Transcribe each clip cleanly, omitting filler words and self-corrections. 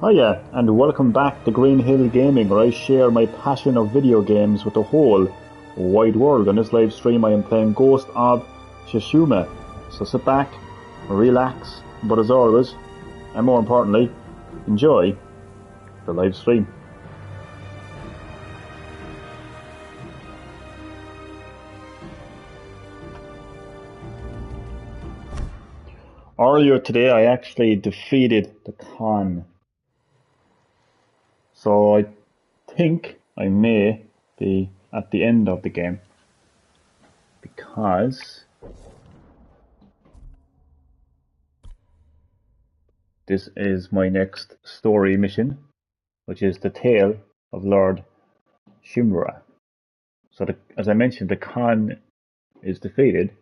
Hiya, and welcome back to Green Hill Gaming, where I share my passion of video games with the whole wide world. On this live stream I am playing Ghost of Tsushima. So sit back, relax, but as always, and more importantly, enjoy the live stream. Earlier today I actually defeated the Khan. So I think I may be at the end of the game, because this is my next story mission, which is the tale of Lord Shimura. So as I mentioned, the Khan is defeated,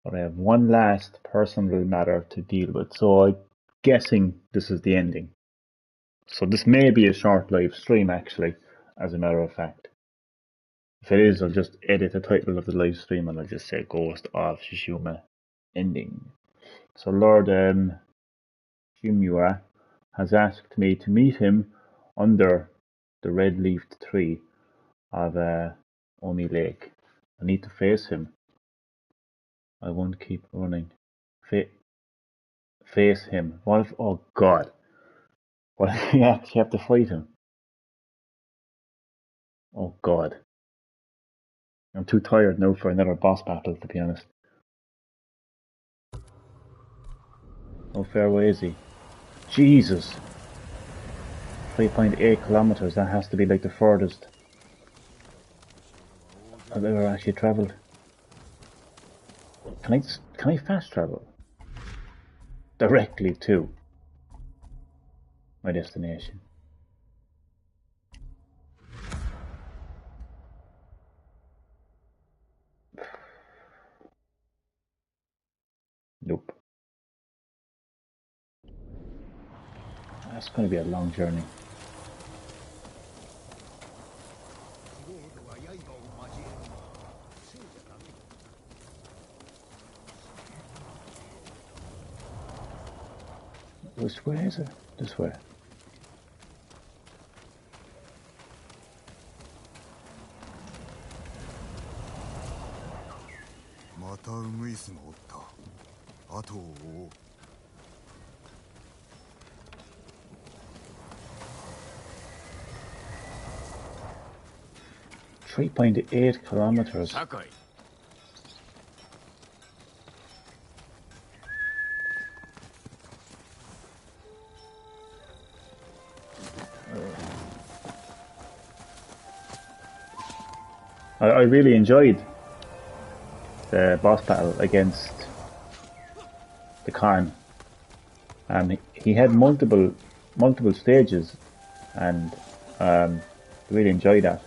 but I have one last personal matter to deal with, so I'm guessing this is the ending. So this may be a short live stream, actually, as a matter of fact. If it is, I'll just edit the title of the live stream and I'll just say Ghost of Tsushima ending. So Lord Shimura has asked me to meet him under the red-leafed tree of Oni Lake. I need to face him. I won't keep running. Face him. What if, oh god. What if we actually have to fight him? Oh god. I'm too tired now for another boss battle, to be honest. How far away is he? Jesus! 3.8 kilometers, that has to be like the furthest I've ever actually travelled. Can I fast travel? Directly to my destination. Nope. That's going to be a long journey. Which way is it? This way. .8 kilometers. I really enjoyed the boss battle against the Khan. He had multiple stages, and really enjoyed that.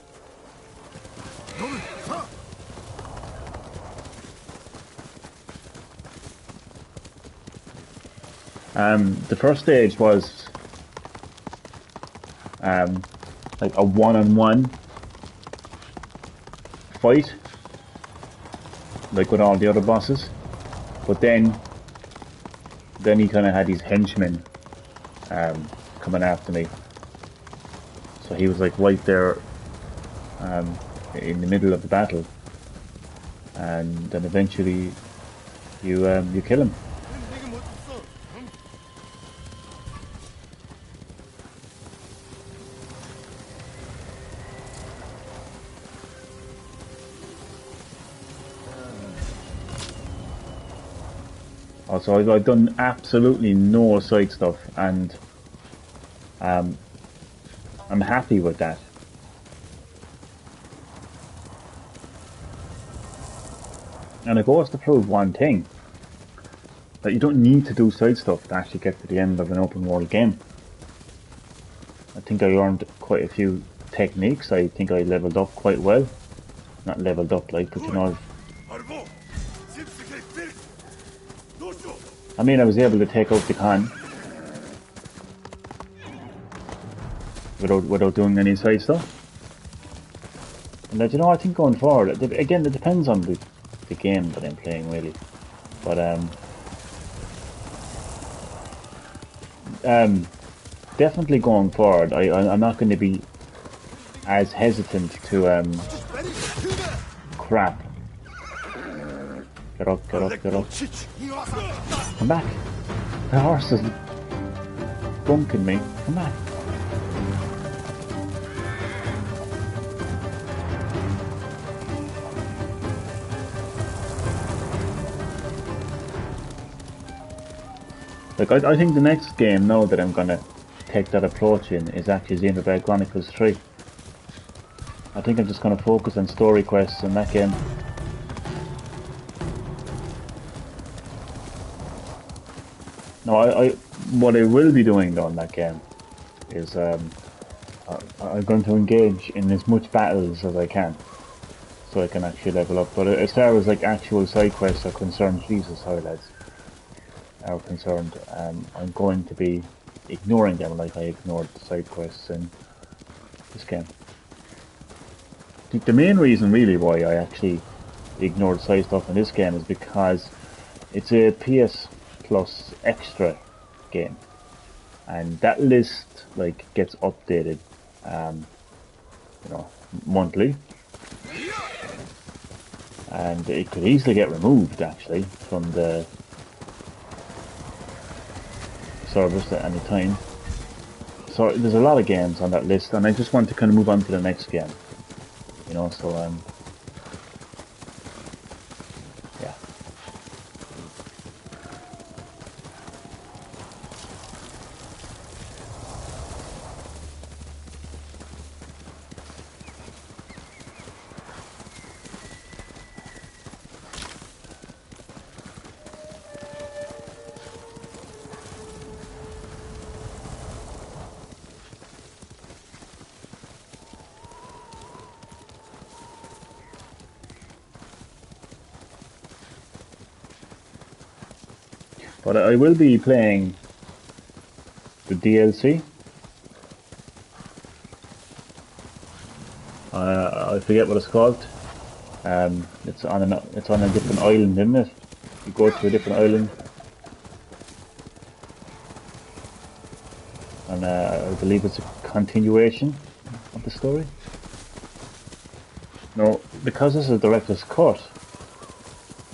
The first stage was like a one-on-one fight, like with all the other bosses, but then he kind of had these henchmen coming after me, so he was like right there in the middle of the battle, and then eventually you kill him. Also, I've done absolutely no side stuff, and I'm happy with that. And it goes to prove one thing, that you don't need to do side stuff to actually get to the end of an open world game. I think I learned quite a few techniques. I think I leveled up quite well. Not leveled up like, but you know, I mean, I was able to take out the Khan without doing any side stuff. And you know, I think going forward, again, it depends on the game that I'm playing, really. But definitely going forward, I'm not going to be as hesitant to crap. Get up, get up, get up. Come back. The horse is bunking me. Come back. Like, I think the next game now that I'm gonna take that approach in is actually Xenoblade Chronicles 3. I think I'm just gonna focus on story quests in that game. No, what I will be doing though in that game is I'm going to engage in as much battles as I can, so I can actually level up. But as far as like actual side quests are concerned, Jesus, how lads are concerned, I'm going to be ignoring them like I ignored the side quests in this game. The main reason really why I actually ignored side stuff in this game is because it's a PS Plus extra game, and that list like gets updated, you know, monthly, and it could easily get removed actually from the service at any time. So there's a lot of games on that list, and I just want to kind of move on to the next game, you know. So yeah. But I will be playing the DLC. I forget what it's called. It's on a different island, isn't it? You go to a different island, and I believe it's a continuation of the story. No, because this is a director's cut,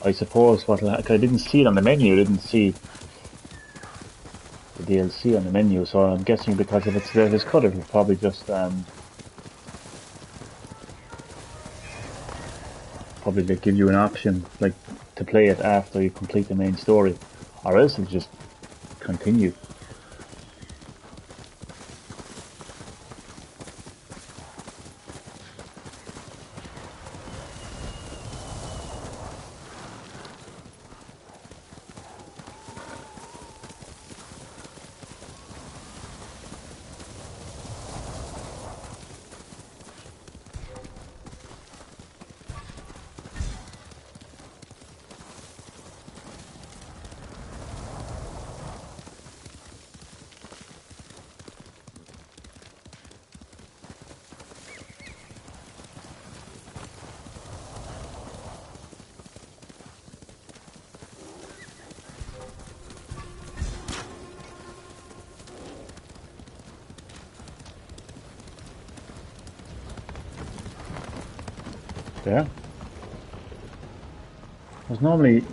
I suppose what I didn't see it on the menu. I didn't see the DLC on the menu, so I'm guessing because if it's director's cut, it'll probably just probably they give you an option like to play it after you complete the main story, or else it'll just continue. Yeah. There's normally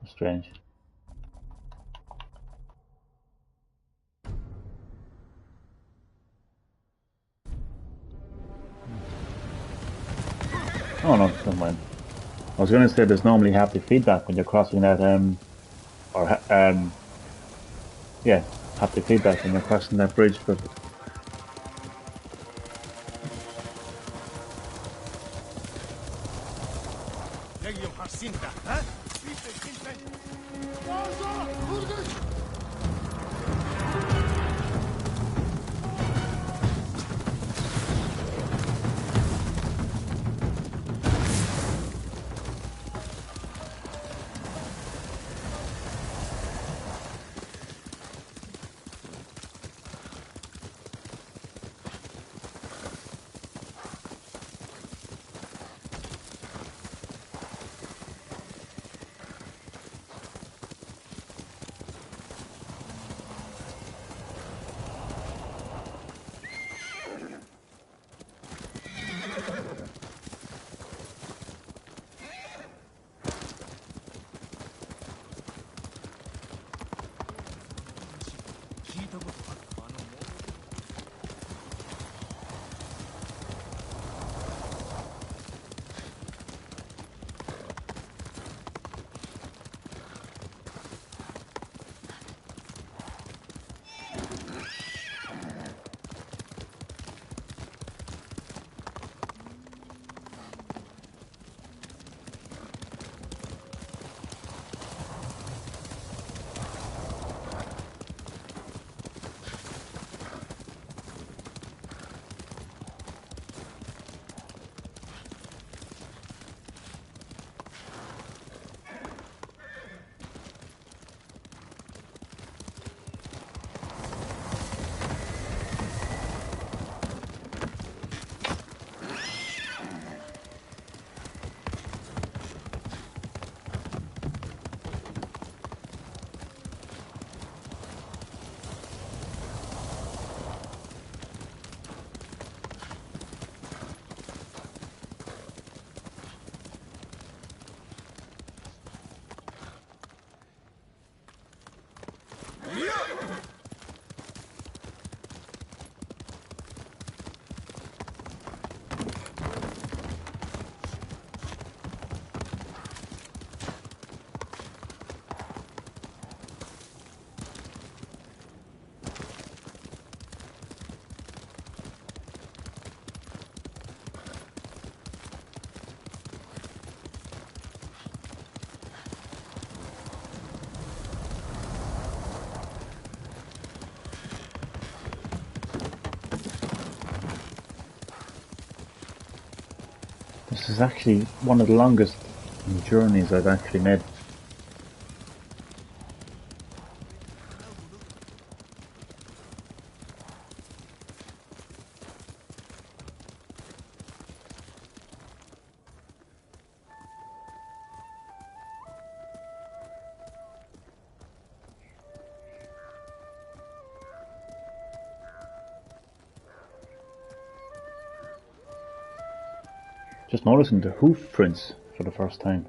strange. Oh no, never mind. I was going to say there's normally haptic feedback when you're crossing that yeah, haptic feedback when you're crossing that bridge, but This is actually one of the longest journeys I've actually made. Just noticing the hoof prints for the first time.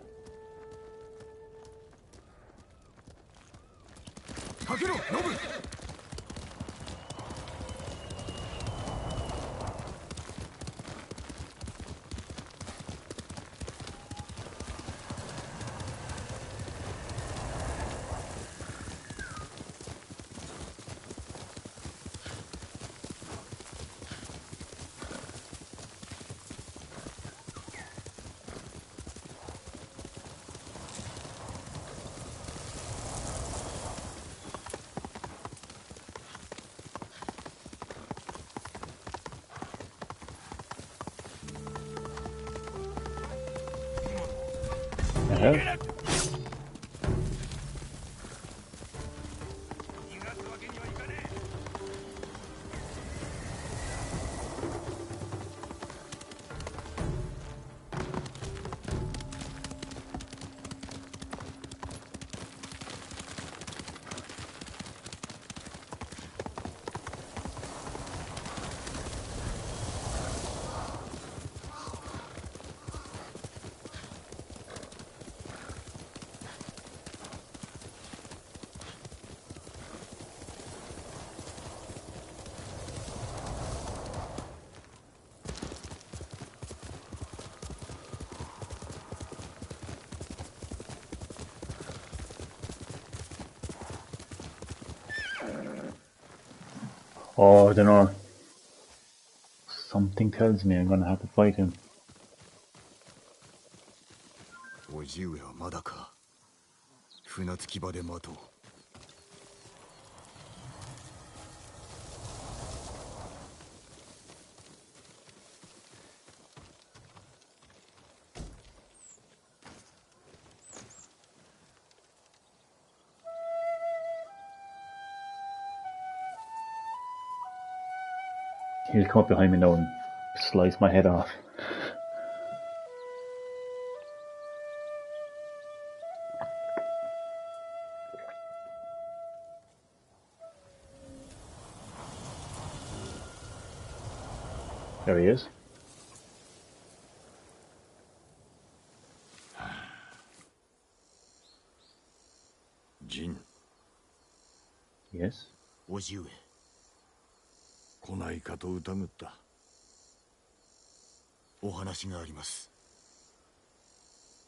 Yeah. Oh, I don't know. Something tells me I'm gonna have to fight him. 叔父上はまだか。船着き場で待とう。He'll come up behind me now and slice my head off. There he is. Jin. Yes. 叔父上。来ないかと疑った。お話があります。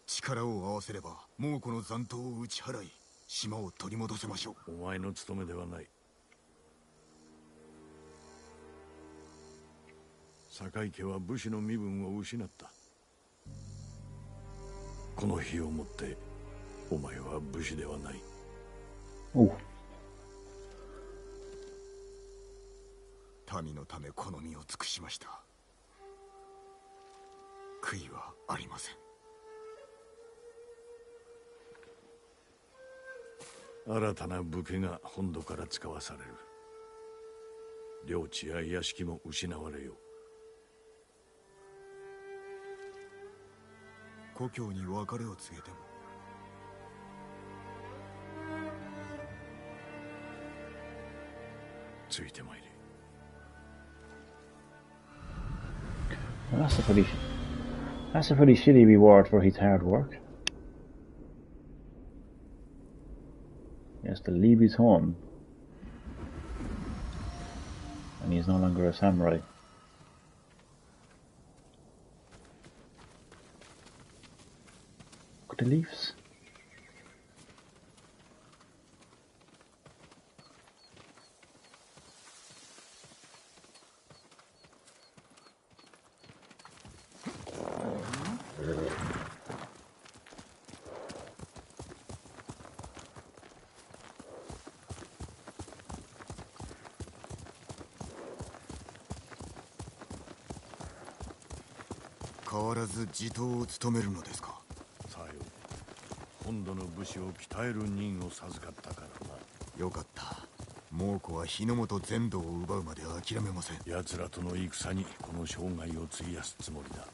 力を合わせれば猛虎の残党を打ち払い、島を取り戻せましょう。お前の務めではない。堺家は武士の身分を失った。この日をもってお前は武士ではない。おう。民のためこの身を尽くしました。悔いはありません。新たな武家が本土から使わされる。領地や屋敷も失われよう。故郷に別れを告げても。ついてまいれ。Well, that's a pretty shitty reward for his hard work. He has to leave his home, and he's no longer a samurai. Look at the leaves. 変わらず地頭を務めるのですか。さよ本土の武士を鍛える任を授かったからな。よかった。猛虎は日の本全土を奪うまで諦めません。奴らとの戦にこの生涯を費やすつもりだ。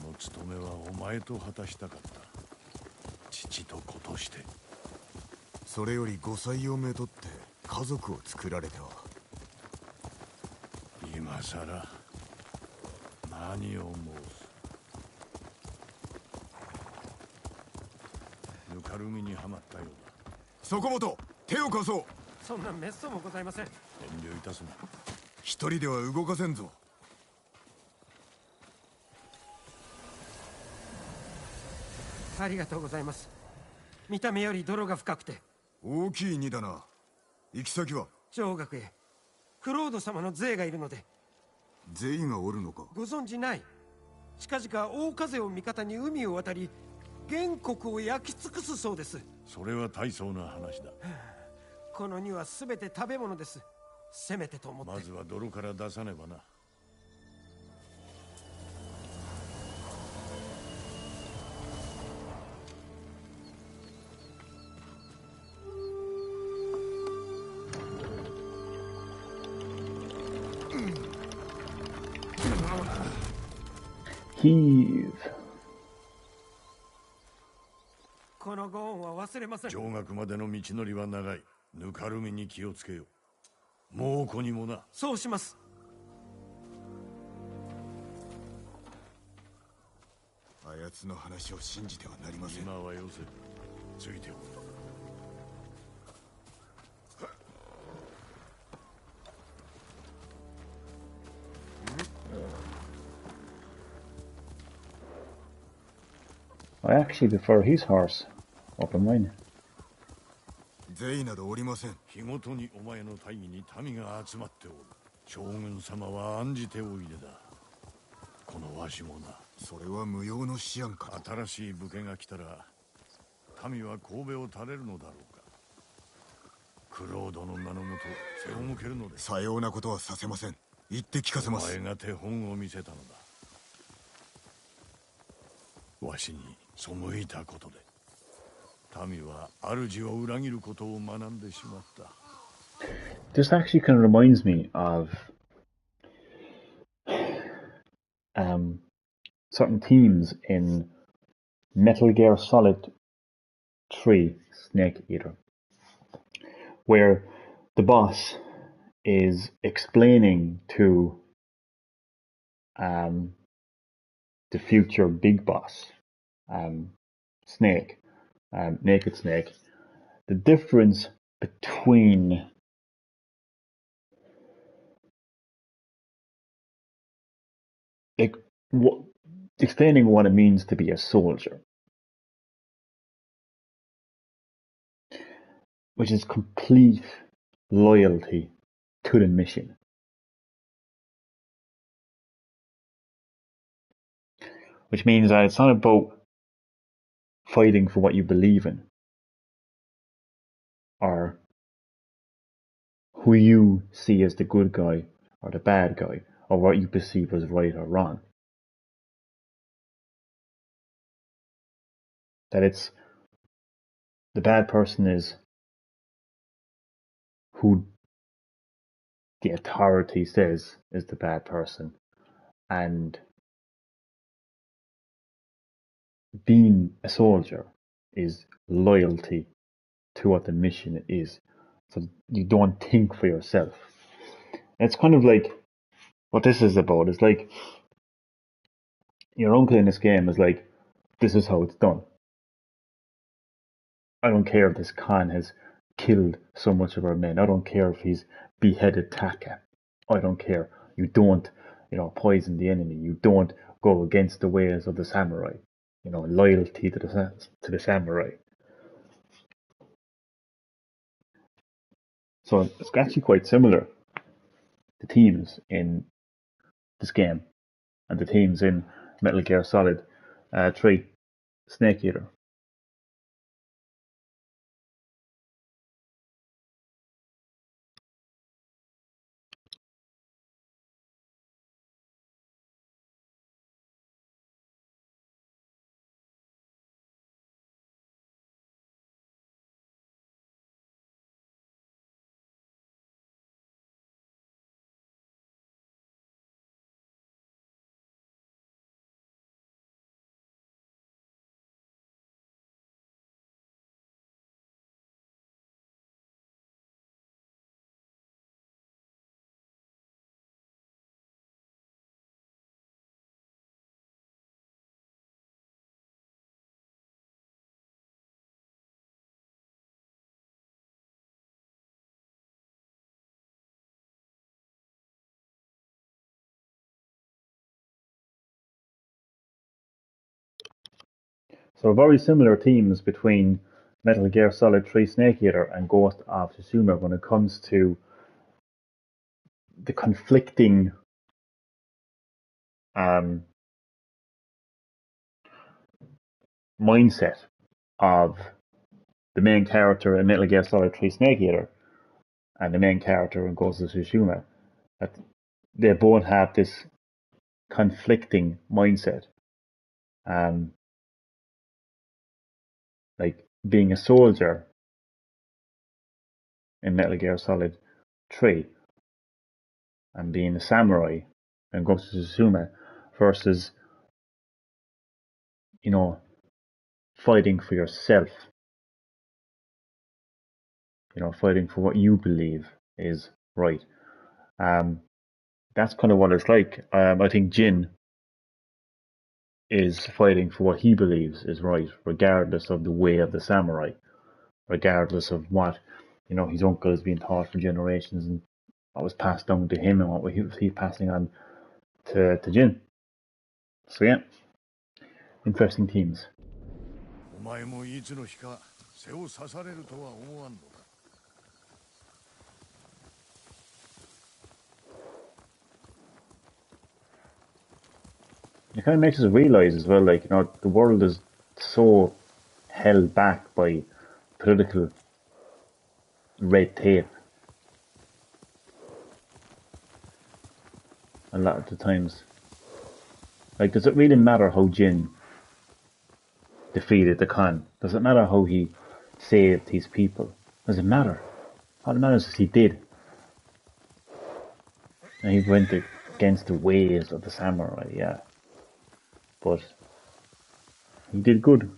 この務めはお前と果たしたかった。父と子として。それより後妻をめとって家族を作られては。今さら何を申す。ぬかるみにはまったようだ。そこもと手を貸そう。そんな滅相もございません。遠慮いたすな。一人では動かせんぞ。ありがとうございます。見た目より泥が深くて。大きい荷だな。行き先は上学へクロード様の税がいるので。税がおるのか。ご存じない。近々大風を味方に海を渡り原国を焼き尽くすそうです。それは大層な話だ。この荷は全て食べ物です。せめてと思って。まずは泥から出さねばな。Heave. このご恩は忘れません。上学までの道のりは長い。ぬかるみに気をつけよう。猛虎にもな。そうします。あやつの話を信じてはなりません。今はよせ。ついておく。I actually prefer his horse over mine. 税などおりません。日ごとにお前の大義に民が集まっておる。将軍様は案じておいでだ。このわしもな。それは無用の思案かと。新しい武家が来たら民は神戸を垂れるのだろうか。クロードの名のもと背を向けるのです。さようなことはさせません。言って聞かせまおす。前が手本を見せたのだ。わしに背いたことで民は主を裏切ることを学んでしまった。This actually kind of reminds me of certain themes in Metal Gear Solid 3 Snake Eater, where the boss is explaining to the future big boss, Snake, Naked Snake, the difference between explaining what it means to be a soldier, which is complete loyalty to the mission. Which means that it's not about fighting for what you believe in, or who you see as the good guy or the bad guy, or what you perceive as right or wrong. That it's the bad person is who the authority says is the bad person, and being a soldier is loyalty to what the mission is. So you don't think for yourself. And it's kind of like what this is about. It's like your uncle in this game is like, this is how it's done. I don't care if this Khan has killed so much of our men. I don't care if he's beheaded Taka. I don't care. You don't, poison the enemy. You don't go against the ways of the samurai. Loyalty to the samurai. So it's actually quite similar, the themes in this game and the themes in Metal Gear Solid 3 Snake Eater. So very similar themes between Metal Gear Solid 3 Snake Eater and Ghost of Tsushima when it comes to the conflicting um, mindset of the main character in Metal Gear Solid 3 Snake Eater and the main character in Ghost of Tsushima. That they both have this conflicting mindset. Like being a soldier in Metal Gear Solid 3 and being a samurai in Ghost of Tsushima versus, you know, fighting for yourself, you know, fighting for what you believe is right. That's kind of what it's like. I think Jin is fighting for what he believes is right, regardless of the way of the samurai, regardless of what, you know, his uncle has been taught for generations and what was passed down to him and what he passing on to Jin. So yeah, interesting themes. お前もいつの日か背を刺されるとは思わんのか。It kind of makes us realize as well, like, you know, the world is so held back by political red tape a lot of the times. Like, does it really matter how Jin defeated the Khan? Does it matter how he saved his people? Does it matter? All that matters is he did. And he went against the ways of the samurai, yeah. But he did good.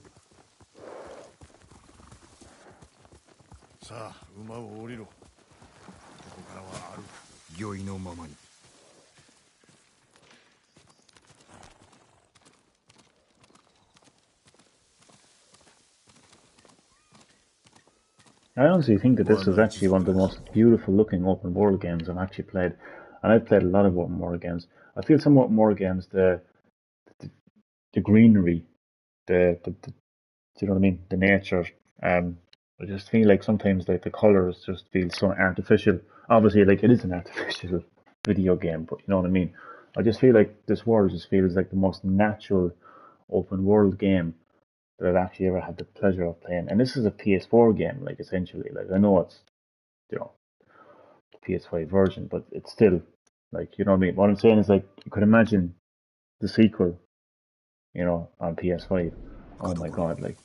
さあ、馬を降りろ。ここからは歩く。御意のままに。I honestly think that this is actually one of the most beautiful looking open world games I've actually played. And I've played a lot of open world games. I feel some open world games, the greenery, do you know what I mean? The nature. I just feel like sometimes like the colors just feel so artificial. Obviously, like it is an artificial video game, but you know what I mean. I just feel like this world just feels like the most natural open world game that I've actually ever had the pleasure of playing. And this is a PS4 game, like essentially. Like I know it's, you know, the PS5 version, but it's still like, you know what I mean. What I'm saying is like you could imagine the sequel, you know, on PS5. Oh my god, like.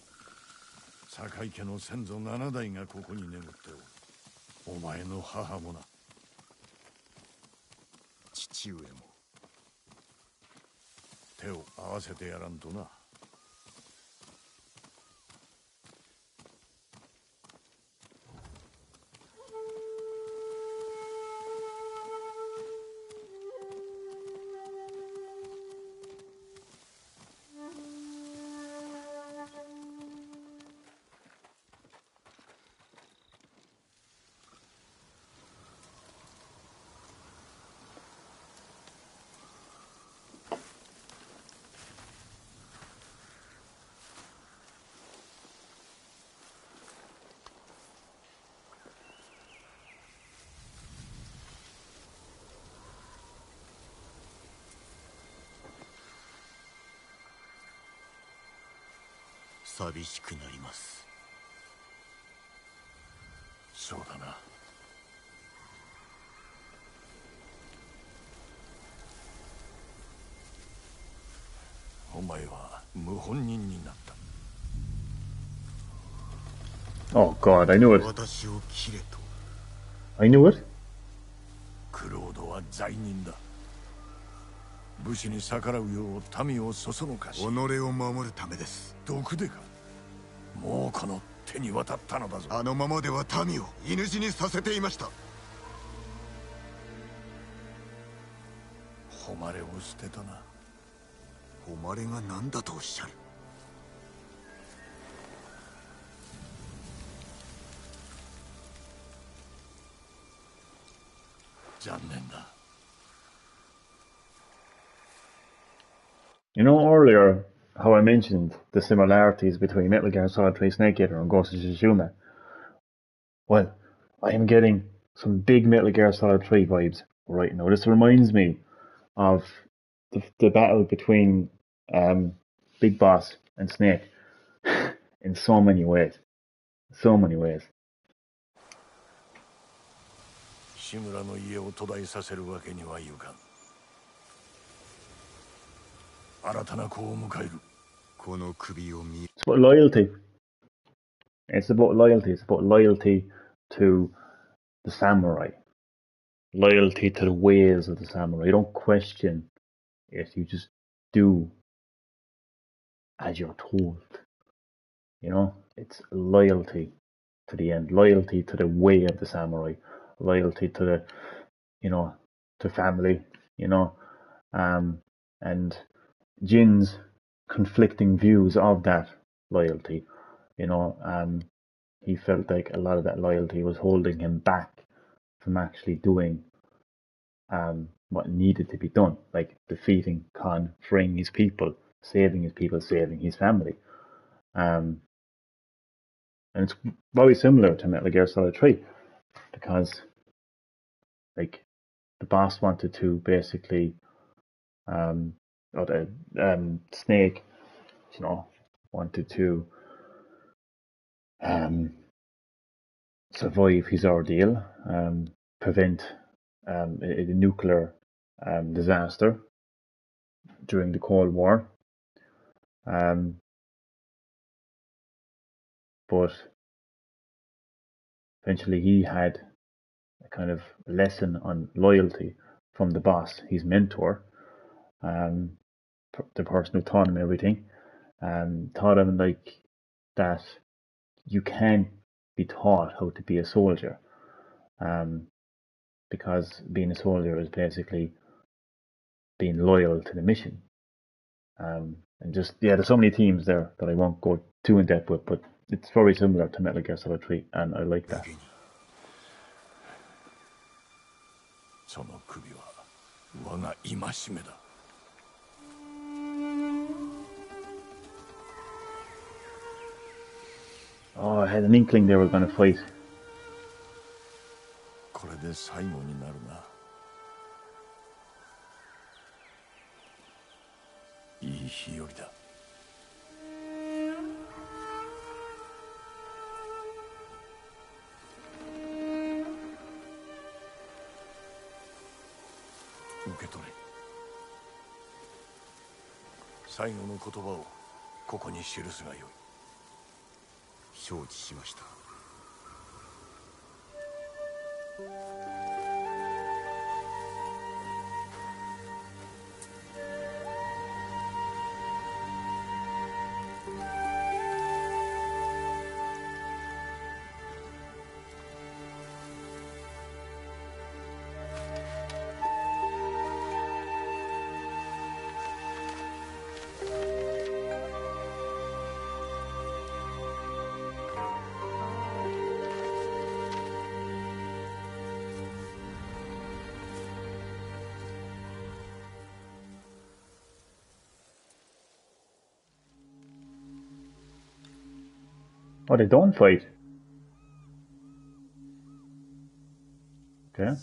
坂井家の先祖7代がここに眠っておる。お前の母もな。父上も。手を合わせてやらんとな。寂しくなります。そうだな。お前は謀反人になった。Oh god, I knew it. 私を切れと。I knew it. クロードは罪人だ。武士に逆らうよう民をそそのかし。己を守るためです。毒でか。もうこの手に渡ったのだぞ。あのままでは民を犬死にさせていました。誉れを捨てたな。誉れが何だとおっしゃる。残念だ。You know, earlier how I mentioned the similarities between Metal Gear Solid 3 Snake Eater and Ghost of Tsushima. Well, I am getting some big Metal Gear Solid 3 vibes right now. This reminds me of the battle between Big Boss and Snake in so many ways. So many ways. 志村の家を途絶えさせるわけにはいかん。新たな子を迎える。この首を見 It's about loyalty. It's about loyalty. It's about loyalty to the samurai. Loyalty to the ways of the samurai. You don't question it. You just do as you're told. You know, it's loyalty to the end. Loyalty to the way of the samurai. Loyalty to the, to family. And Jin's conflicting views of that loyalty. He felt like a lot of that loyalty was holding him back from actually doing what needed to be done, like defeating Khan, freeing his people, saving his family. And it's very similar to Metal Gear Solid 3 because, like, the boss wanted to basically, or the Snake, wanted to survive his ordeal, prevent a nuclear disaster during the Cold War. But eventually he had a kind of lesson on loyalty from the boss, his mentor, the person who taught him everything, taught him like that you can't be taught how to be a soldier, because being a soldier is basically being loyal to the mission. And just, there's so many themes there that I won't go too in depth with, but it's very similar to Metal Gear Solid 3, and I like that. その首は我が戒めだ。Oh, I had an inkling they were going to fight. これで最後になるな。いい日和だ。受け取れ。最後の言葉をここに記すがよい。承知しました。Oh, they don't fight. Okay.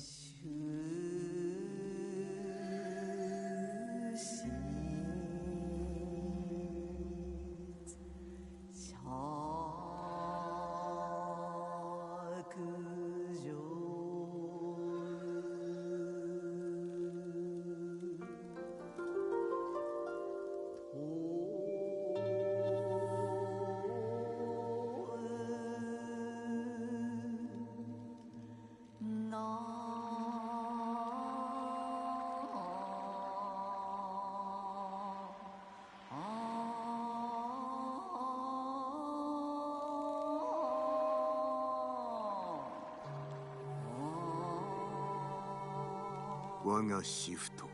「我がシフト」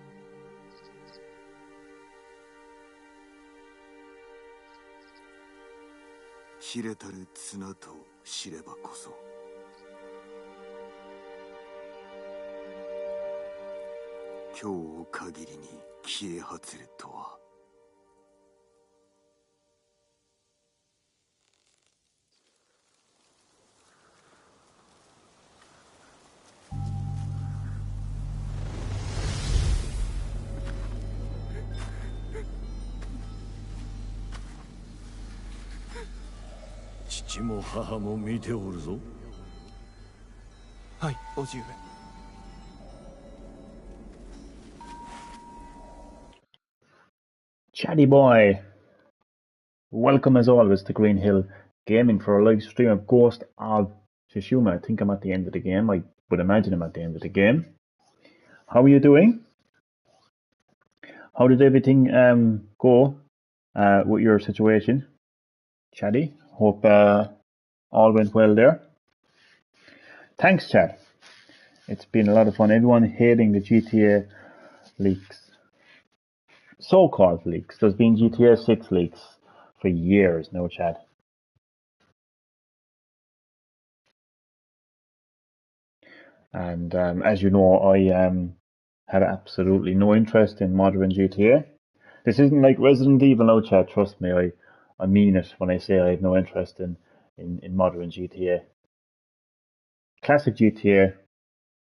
切れたる綱と知ればこそ今日を限りに消え果つるとは。父も母も見ておるぞ。はい、叔父上。Chatty boy, welcome as always to Green Hill Gaming for a live stream of Ghost of Tsushima. I think I'm at the end of the game. I would imagine I'm at the end of the game. How are you doing? How did everything go with your situation, Chatty? Hope all went well there. Thanks, Chad. It's been a lot of fun. Everyone hating the GTA leaks. So-called leaks. There's been GTA 6 leaks for years now, Chad. And as you know, I have absolutely no interest in modern GTA. This isn't like Resident Evil now, Chad. Trust me, I mean it when I say I have no interest in modern GTA. Classic GTA,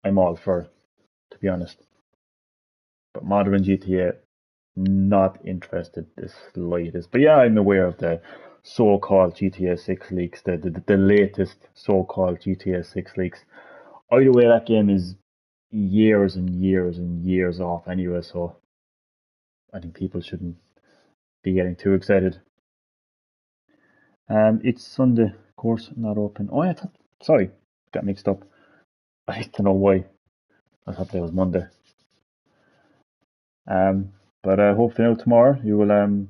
I'm all for, to be honest. But modern GTA, not interested the slightest. But yeah, I'm aware of the so-called GTA 6 leaks, the latest so-called GTA 6 leaks. Either way, that game is years and years and years off anyway, so I think people shouldn't be getting too excited. It's Sunday, of course, not open. Oh, yeah, sorry, got mixed up. I don't know why. I thought that was Monday. But hopefully now tomorrow you will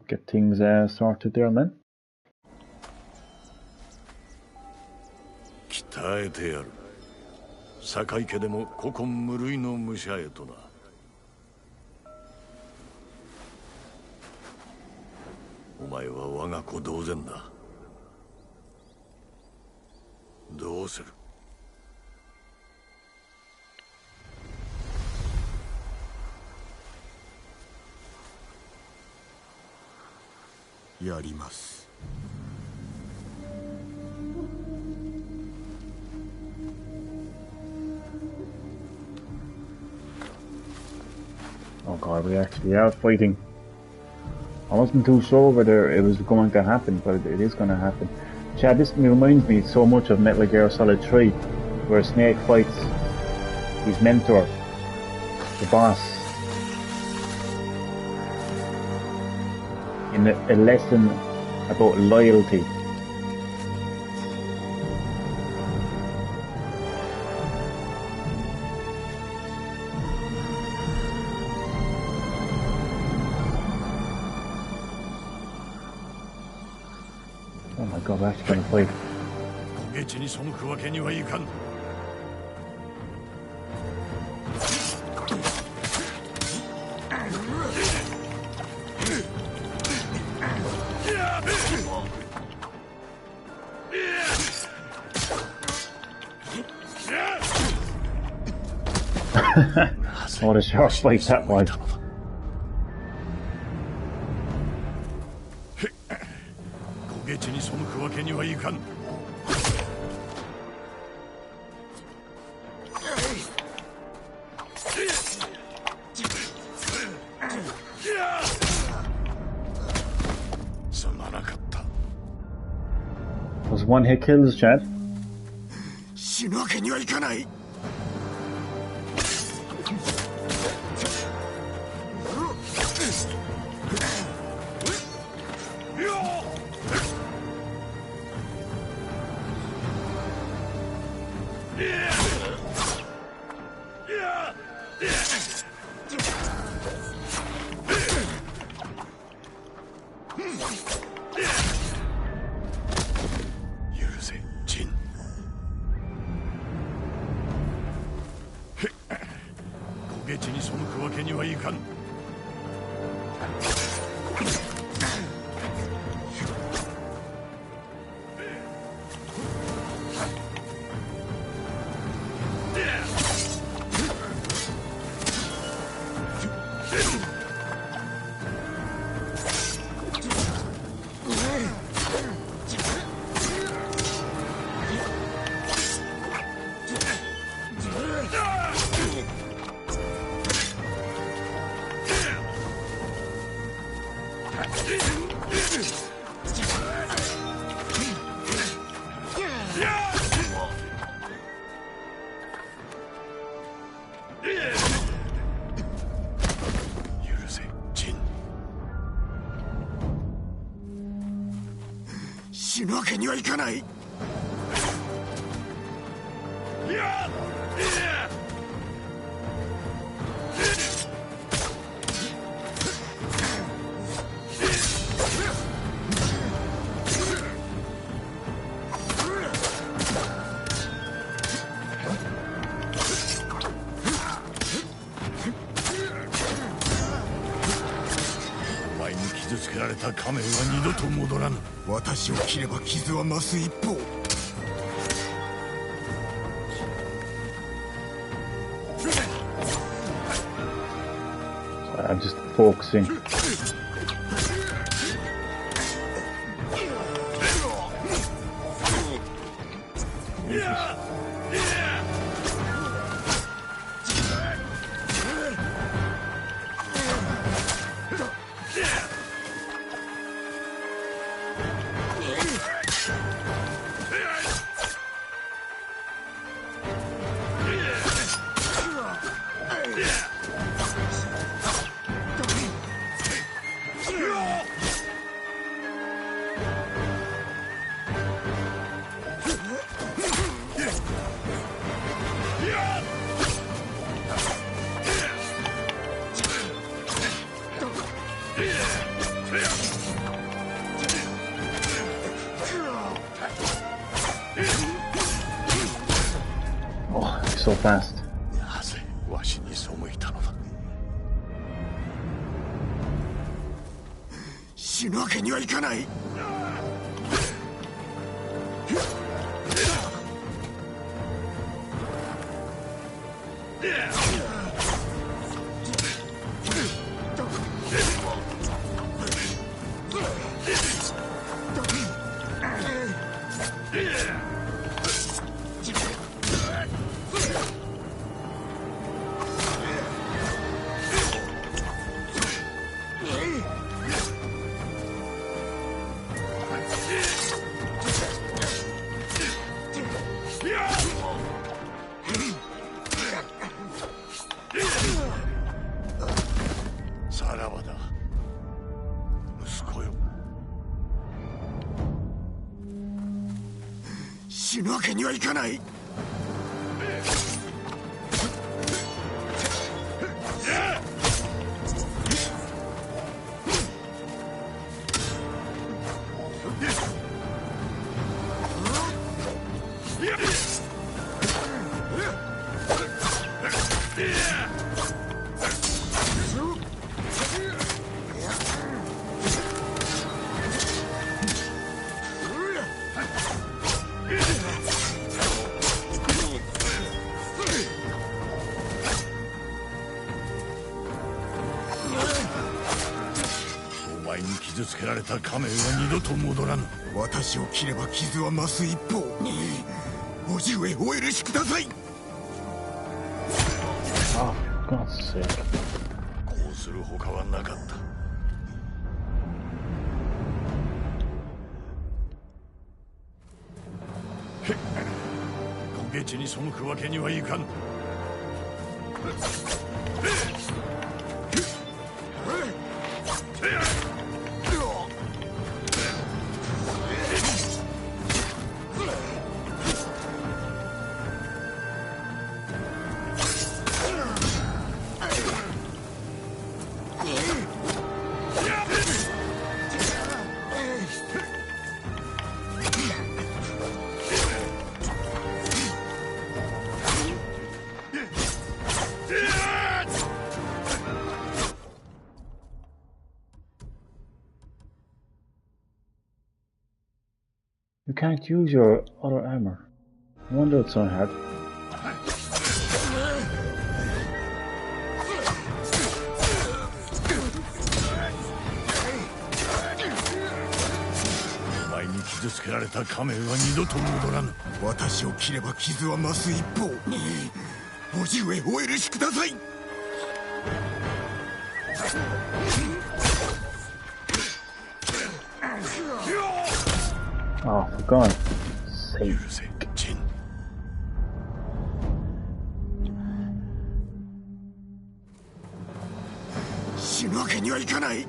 get things sorted there, man. 鍛えてやる。坂井家でも古今無類の武者へとな。お前は我が子同然だ。どうする？やります。Oh god, we actually are fighting. I wasn't too sure whether it was going to happen, but it is going to happen. Chad, this reminds me so much of Metal Gear Solid 3, where Snake fights his mentor, the boss, in a lesson about loyalty. Oh my god, we're actually going to fight. 焦げ地に背くわけにはいかん。What a sharp fight that was. 焦げ地に背くわけにはいかん。すまなかった。Was one hit kills, Chad? 死ぬわけにはいかない。死ぬわけにはいかない。仮面は二度と戻らぬ。私を切れば傷は増す一方。I'm just focusing. So fast. なぜわしに背いたのだ。死ぬわけにはいかない。さらばだ、息子よ。死ぬわけにはいかない。お前に傷つけられた仮面は二度と戻らぬ。私を切れば傷は増す一方。叔父上お許しください。Oh, for God's sake. こうするほかはなかった。虎穴に背くわけにはいかぬ。You can't use your other armor. No wonder it's so hard. お前に傷つけられた仮面は二度と戻らぬ。私を切れば傷は増す一方。叔父上お許しください。Oh, for God's sake. 許せ、ジン。死ぬわけにはいかない。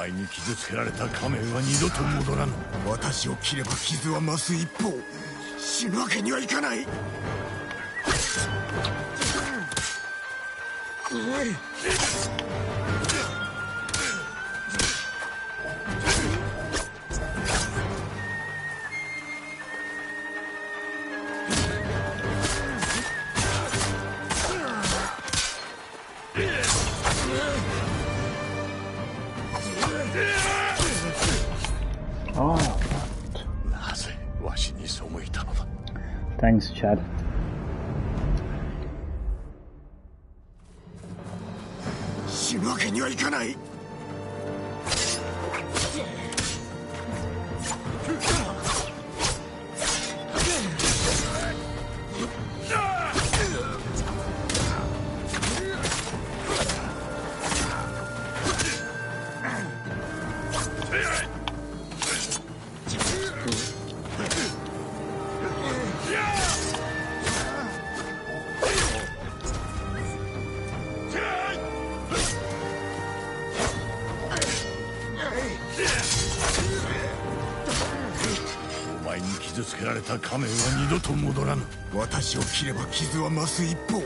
前に傷つけられた仮面は二度と戻らぬ。私を切れば傷は増す一方、死ぬわけにはいかない。なぜわしに背いたのだ。 Thanks, Chad. 死ぬわけにはいかない。お前に傷つけられた仮面は二度と戻らぬ。私を切れば傷は増す一方。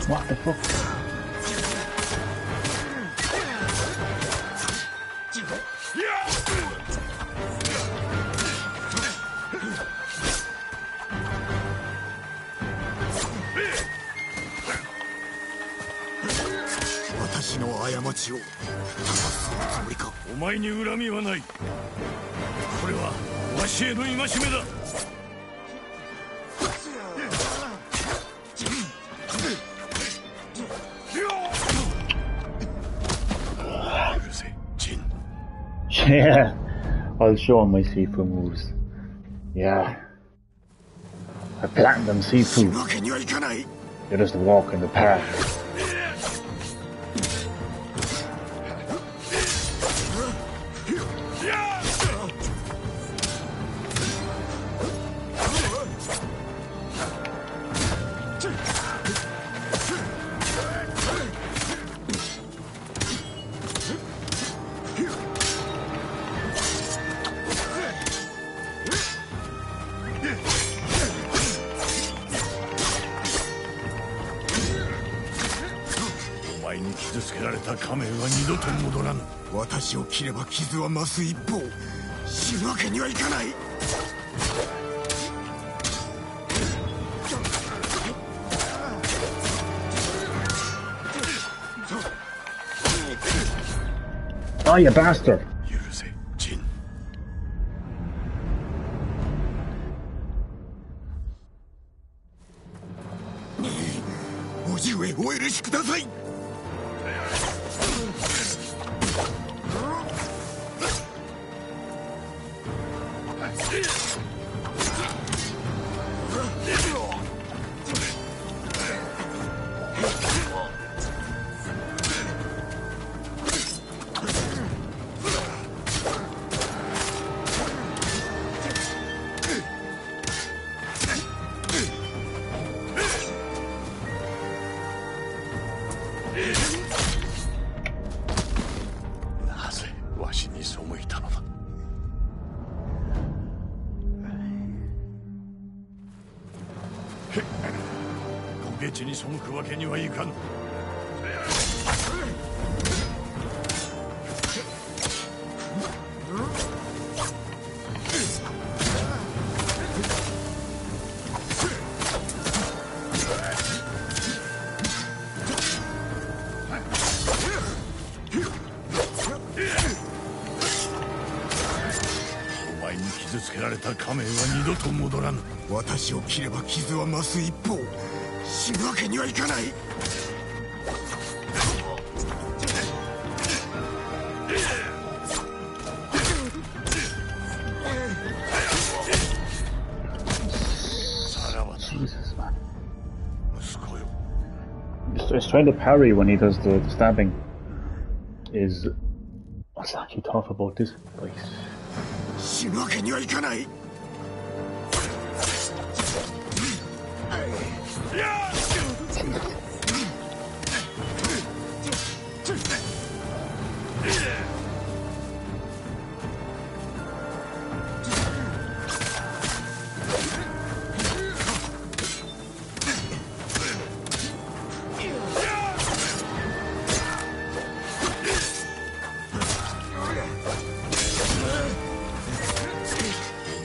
What the fuck? 私の過ちを正すつもりか。お前に恨みはない。これはわしへの戒めだ。許せ、ジン。 Yeah, I'll show him my Sifu moves. Yeah. I platinum 死 Sifu. ぬわけにはいかない。 You're just a walk in the park.お前に傷つけられた仮面は二度と戻らぬ。私を切れば傷は増す一方、死ぬわけにはいかない。 Oh, you bastard! 許せ、ジン。叔父上お許しください。 なぜわしに背いたのだ。虎穴に背くわけにはいかぬ。お前に傷つけられた仮面は二度と戻らぬ。私を切れば傷は増す一方、死ぬわけにはいかない。 Jesus, man. 息子よ。 It's trying to parry when he does the stabbing. Is what's actually tough about this device? 死ぬわけにはいかない。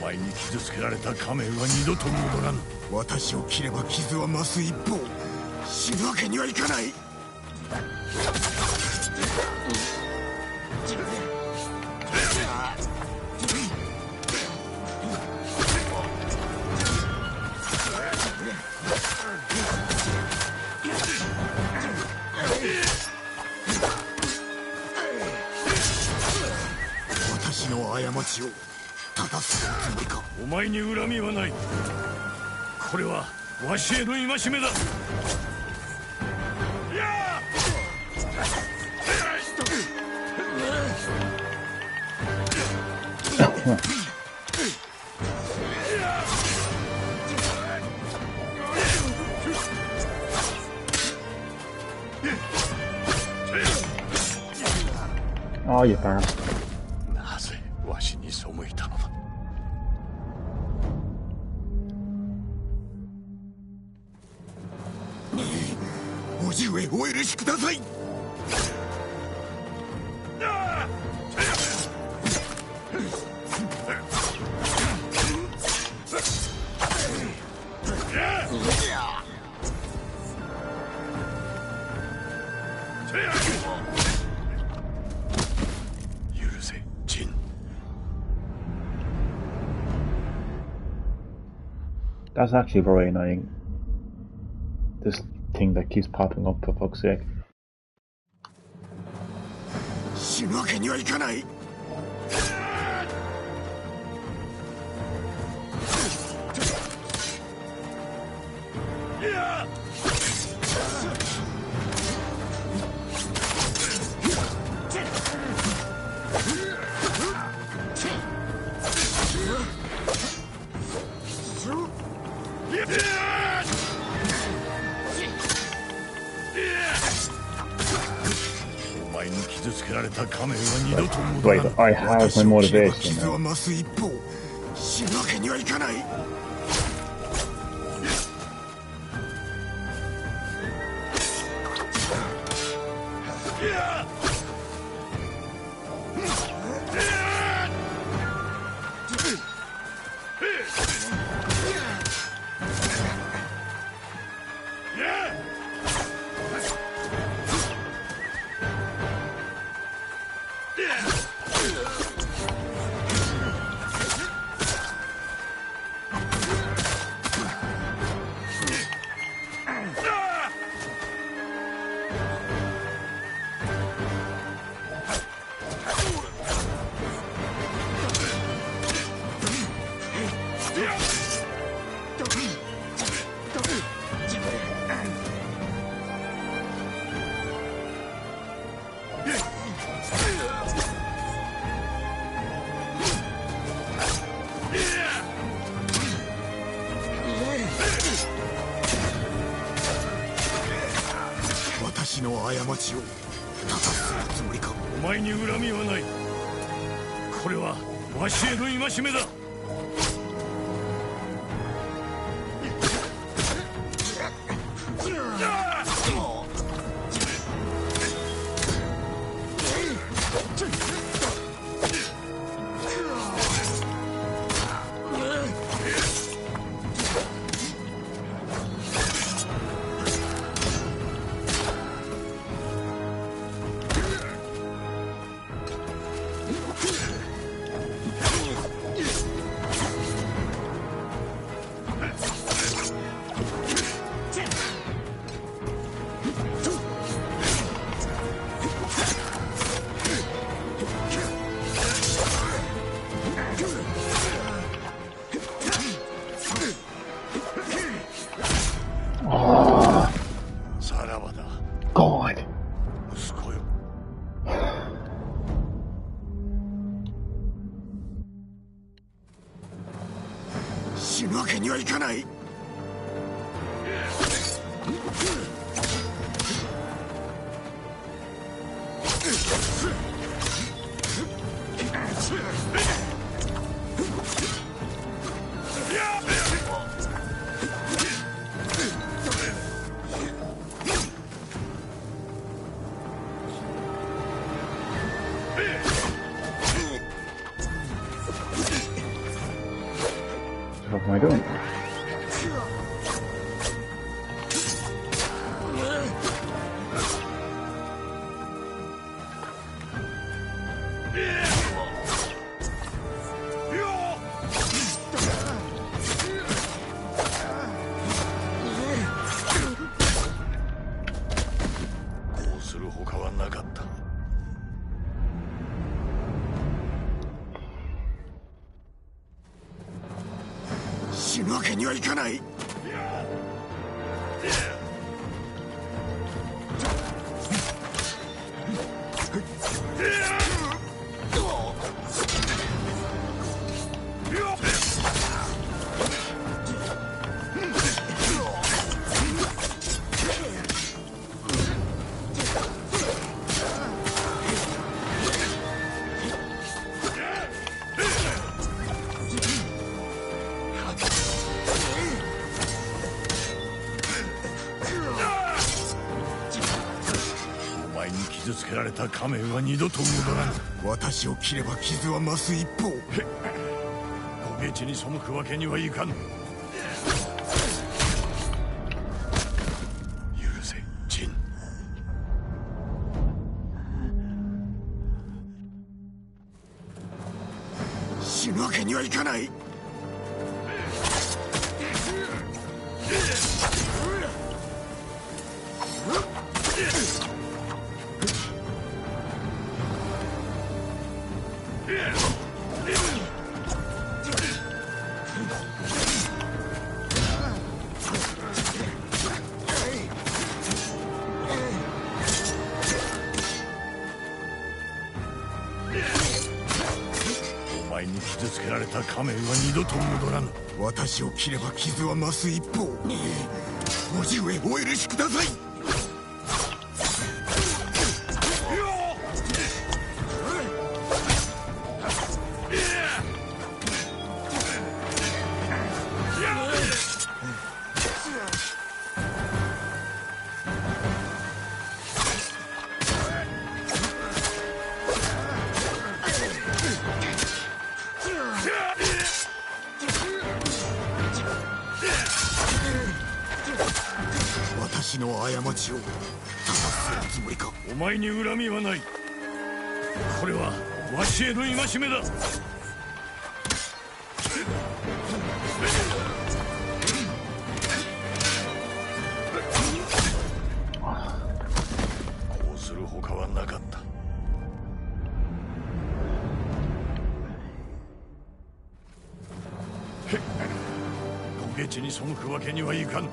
お前に傷つけられた仮面は二度と戻らぬ。私を切れば傷は増す一方、死ぬわけにはいかない。私の過ちを正すつもりか。お前に恨みはない。これはわしへの戒めだ。Oh, you bastard. なぜわしに背いたのだ。叔父上お許しください。許せ、ジン。That's actually very annoying. This thing that keeps popping up, for fuck's sake. 死ぬわけにはいかない。お前に傷つけられた仮面は二度と戻ら Wait, ぬ。 I have my 私を切れば motivation 傷は now. 増す一方、死ぬわけにはいかない。私の過ちを正すつもりか。お前に恨みはない。これはわしへの戒めだ。さらばだ。 God. 息子よ。死ぬわけにはいかない。What am I doing?仮面は二度と戻らぬ。私を切れば傷は増す一方。焦げ地に背くわけにはいかぬ。許せ、ジン。死ぬわけにはいかない。仮面は二度と戻らぬ。私を切れば傷は増す一方。叔父上お許しください。私の過ちを正すつもりか。お前に恨みはない。これはわしへの戒めだ。こうする他はなかった。焦げ地に背くわけにはいかぬ。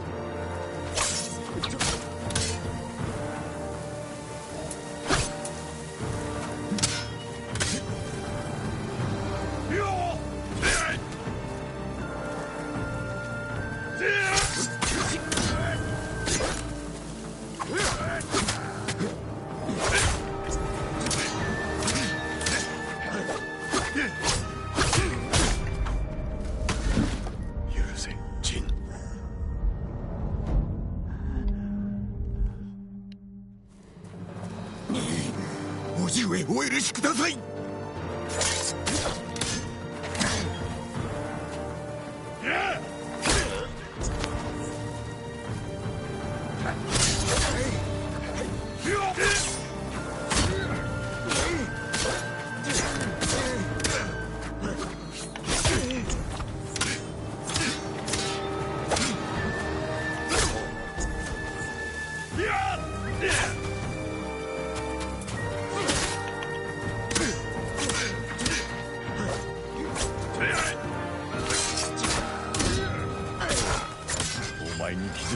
叔父上お許しください。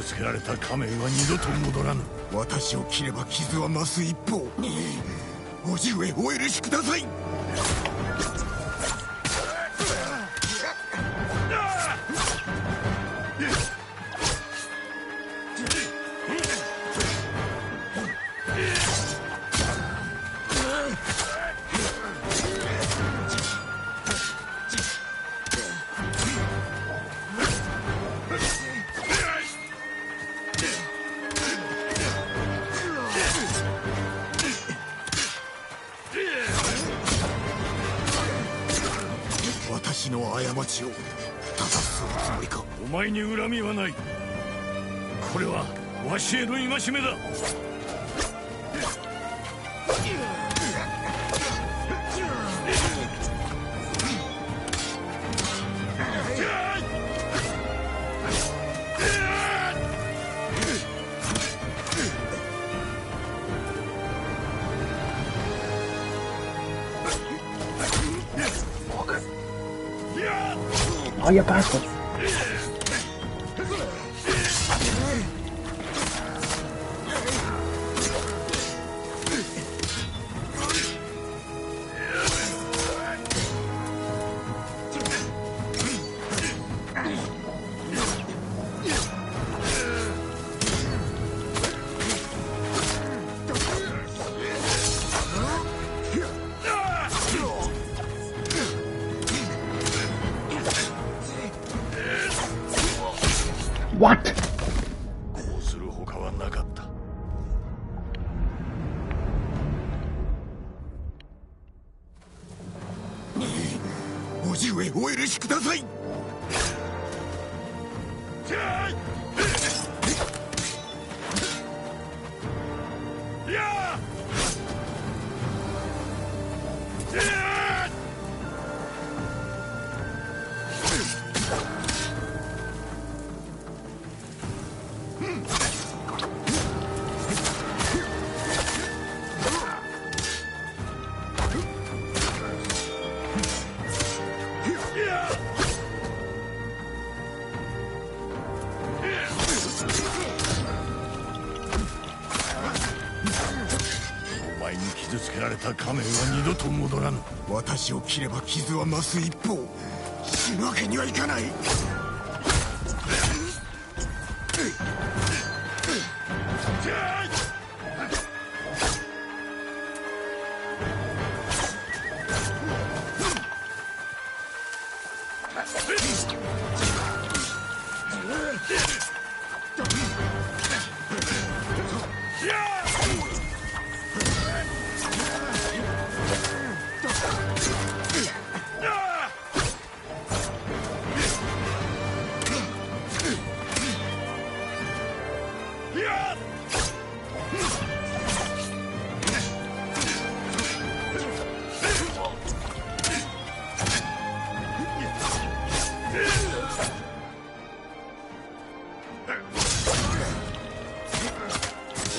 つけられた仮面は二度と戻らぬ。私を切れば傷は増す一方。叔父上お許しください。私の過ちを正すおつもりか。お前に恨みはない。これはわしへの戒めだ。Oh, you bastard! What? こうするほかはなかった。叔父上お許しください。お前に傷つけられた仮面は二度と戻らぬ。私を切れば傷は増す一方、死ぬわけにはいかない。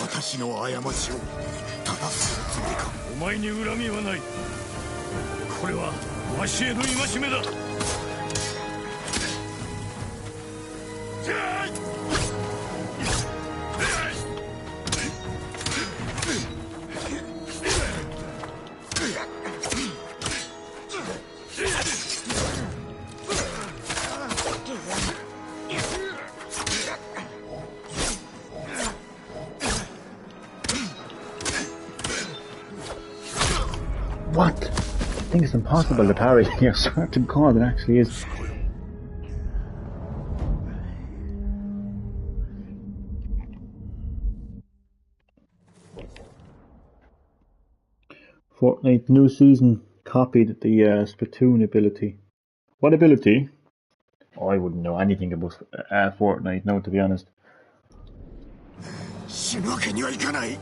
私の過ちを正すおつもりか。お前に恨みはない。これはわしへの戒めだ。What? I think it's impossible to parry your certain cause. It actually is. Fortnite new season copied the Splatoon ability. What ability? Oh, I wouldn't know anything about Fortnite, no, to be honest. 死ぬわけにはいかない。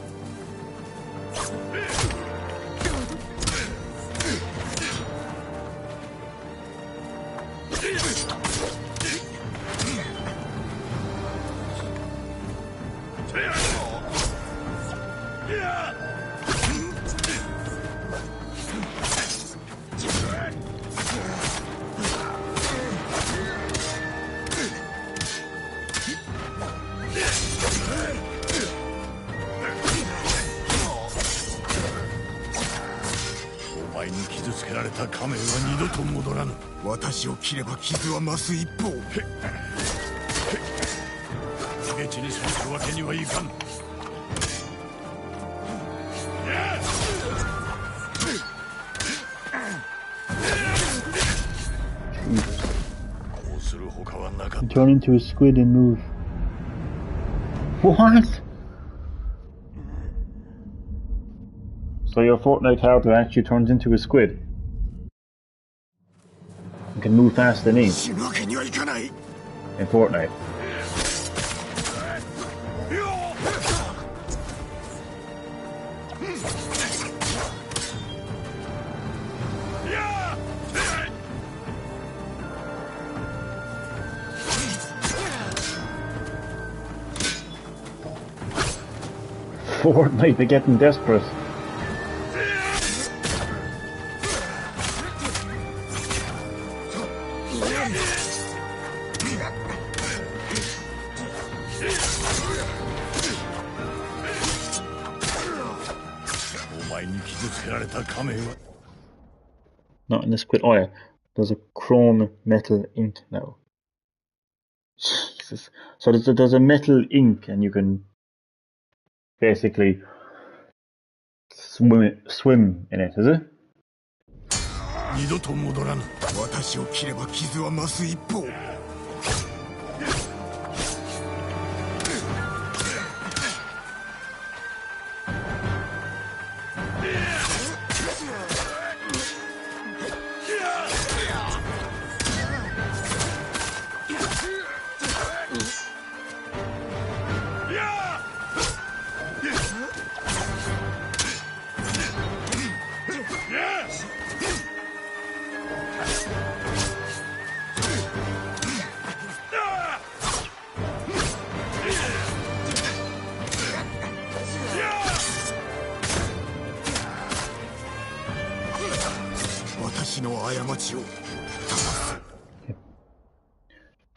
お前に傷つけられた仮面は二度と戻らぬ。私を切れば傷は増す一方。逃げ地にさせるわけにはいかん。こうするほかはなかった。 Turn into a squid and move. What? So your Fortnite character actually turns into a squid? You can move faster than me 死ぬわけにはいかない。 in Fortnite. Fortnite, they're getting desperate. Not in this quit. Oh yeah, there's a chrome metal ink now. Jesus. So there's a metal ink, and you can basically swim in it, is it? 二度と戻らぬ。私を切れば傷は増す一方。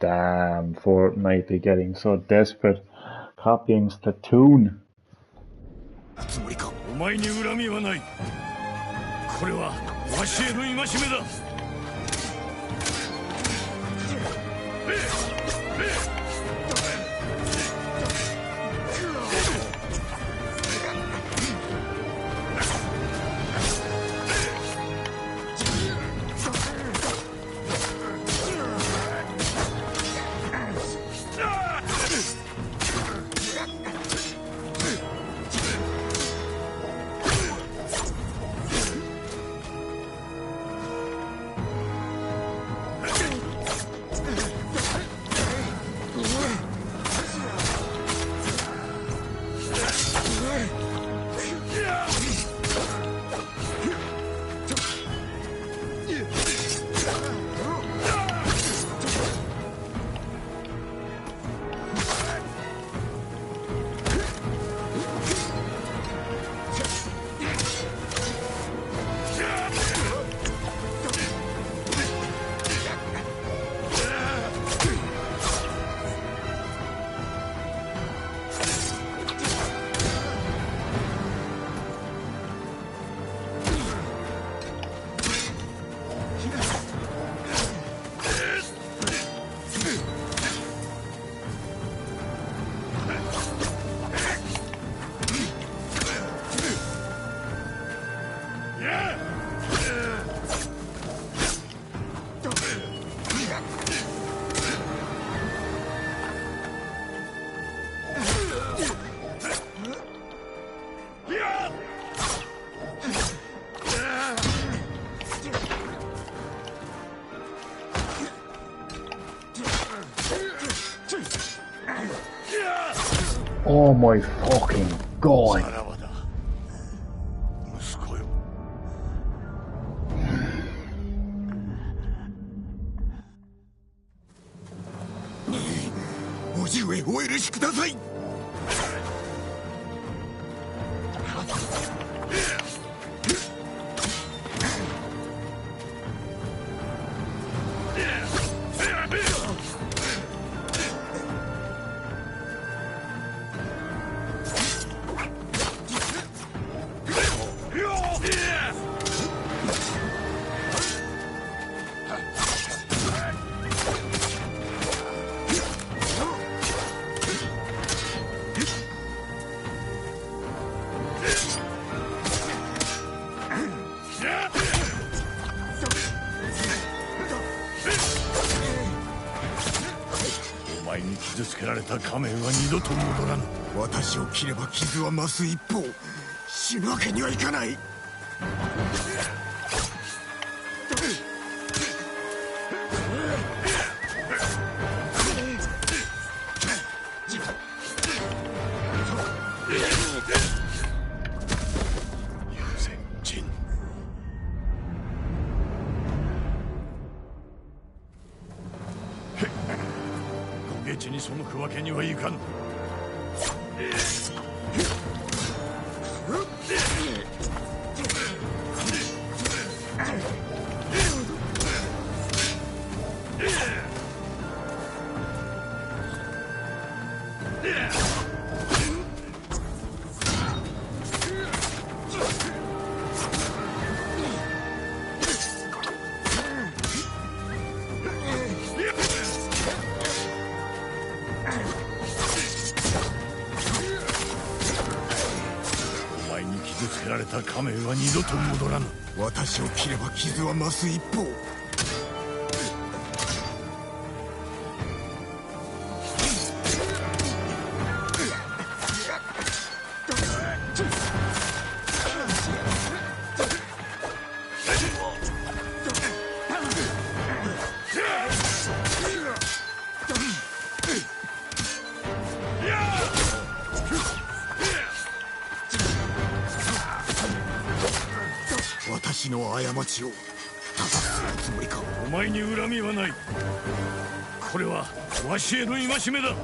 Damn, Fortnite be getting so desperate. Copying Splatoon. お前に恨みはない。これはわしへの戒めだ。Oh my fucking god. 息子よ。叔父上お許しください。傷つけられた仮面は二度と戻らぬ。私を切れば傷は増す一方、死ぬわけにはいかない。ケチに背くわけにはいかん。お前に傷つけられた仮面は二度と戻らぬ。私を切れば傷は増す一方。私の過ちを正すつもりか。お前に恨みはない。これはわしへの戒めだ。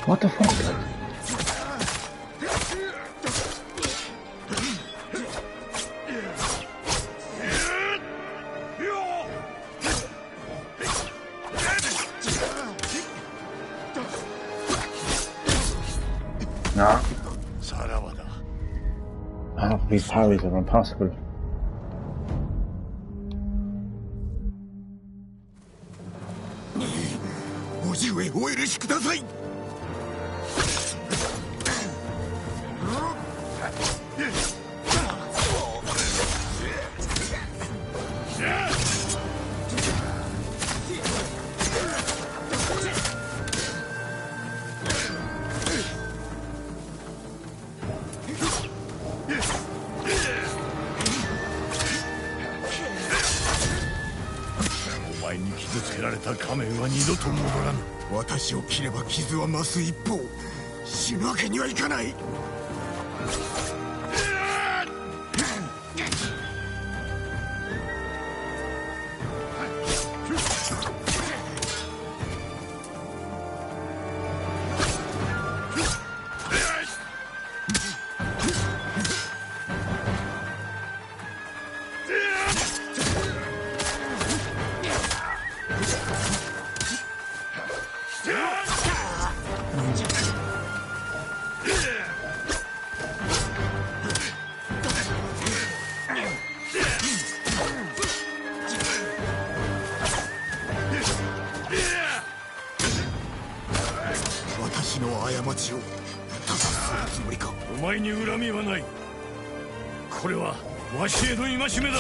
What the fuck? No. さらばだ。These parries are impossible. 叔父上お許しください。お前に傷つけられた仮面は二度と戻らぬ。私を切れば傷は増す一方。死ぬわけにはいかない。私の過ちを正すつもりか。お前に恨みはない。これはわしへの戒めだ。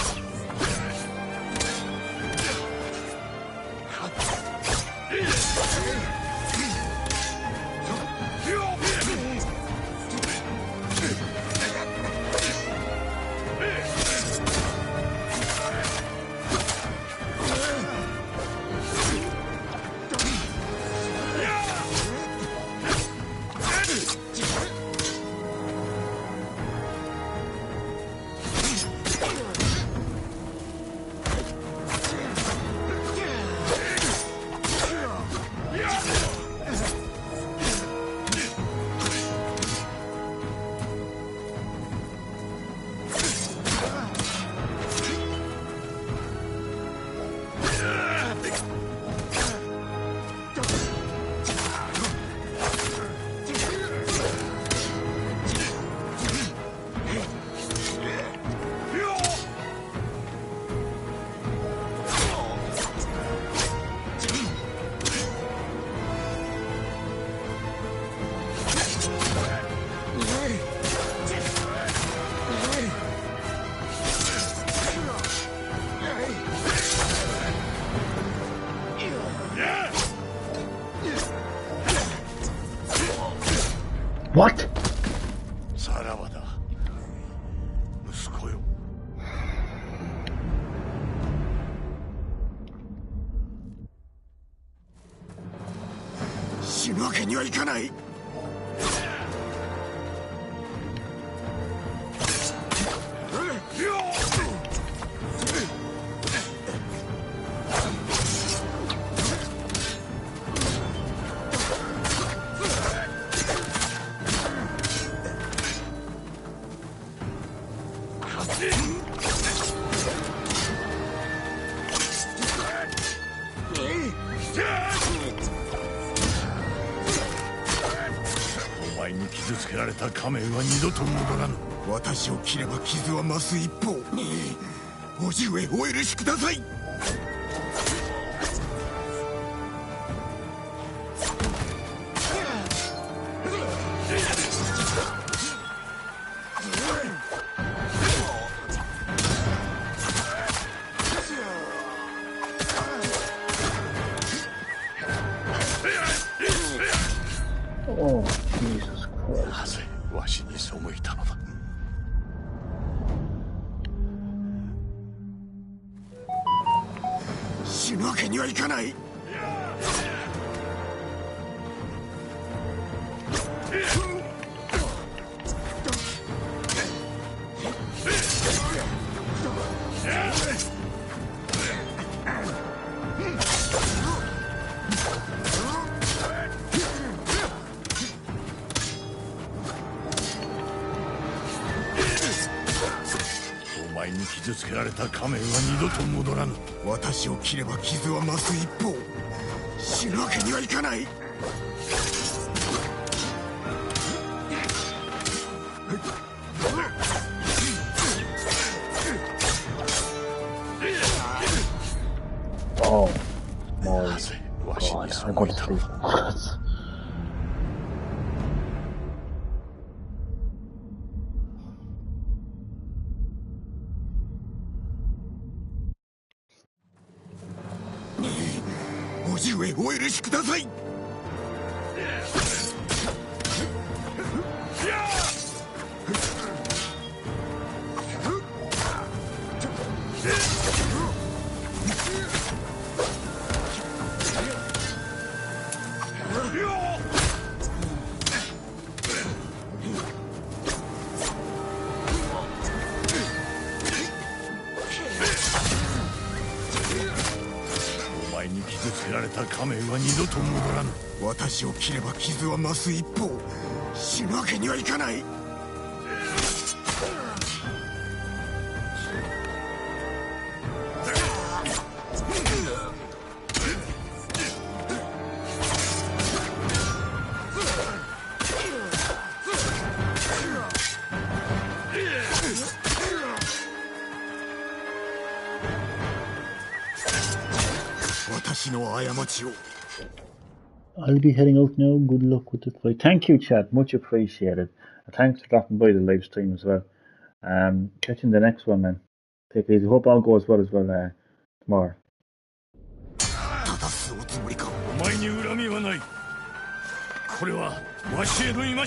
What? さらばだ、息子よ。死死ぬわけにはいかない。お前に傷つけられた仮面は二度と戻らぬ。私を切れば傷は増す一方。叔父上お許しください。Oh, Jesus Christ. なぜわしに背いたのだ。死ぬわけにはいかない。お前に傷つけられた仮面は二度と戻らぬ。私を切れば傷は増す一方。死ぬわけにはいかない。Oh, my なぜわし God. に I 背 got い to た sleep. のだ。叔父上お許しください。お前に傷つけられた仮面は二度と戻らぬ。私を切れば傷は増す一方。死ぬわけにはいかない。私の過ちを。 I'll be heading out now. Good luck with the fight. Thank you, chat. Much appreciated. Thanks for dropping by the live stream as well. Catch you in the next one, man. Take it easy. Hope all goes well as well tomorrow. 正すおつもりか。お前に恨みはない。これはわしへの戒めだ。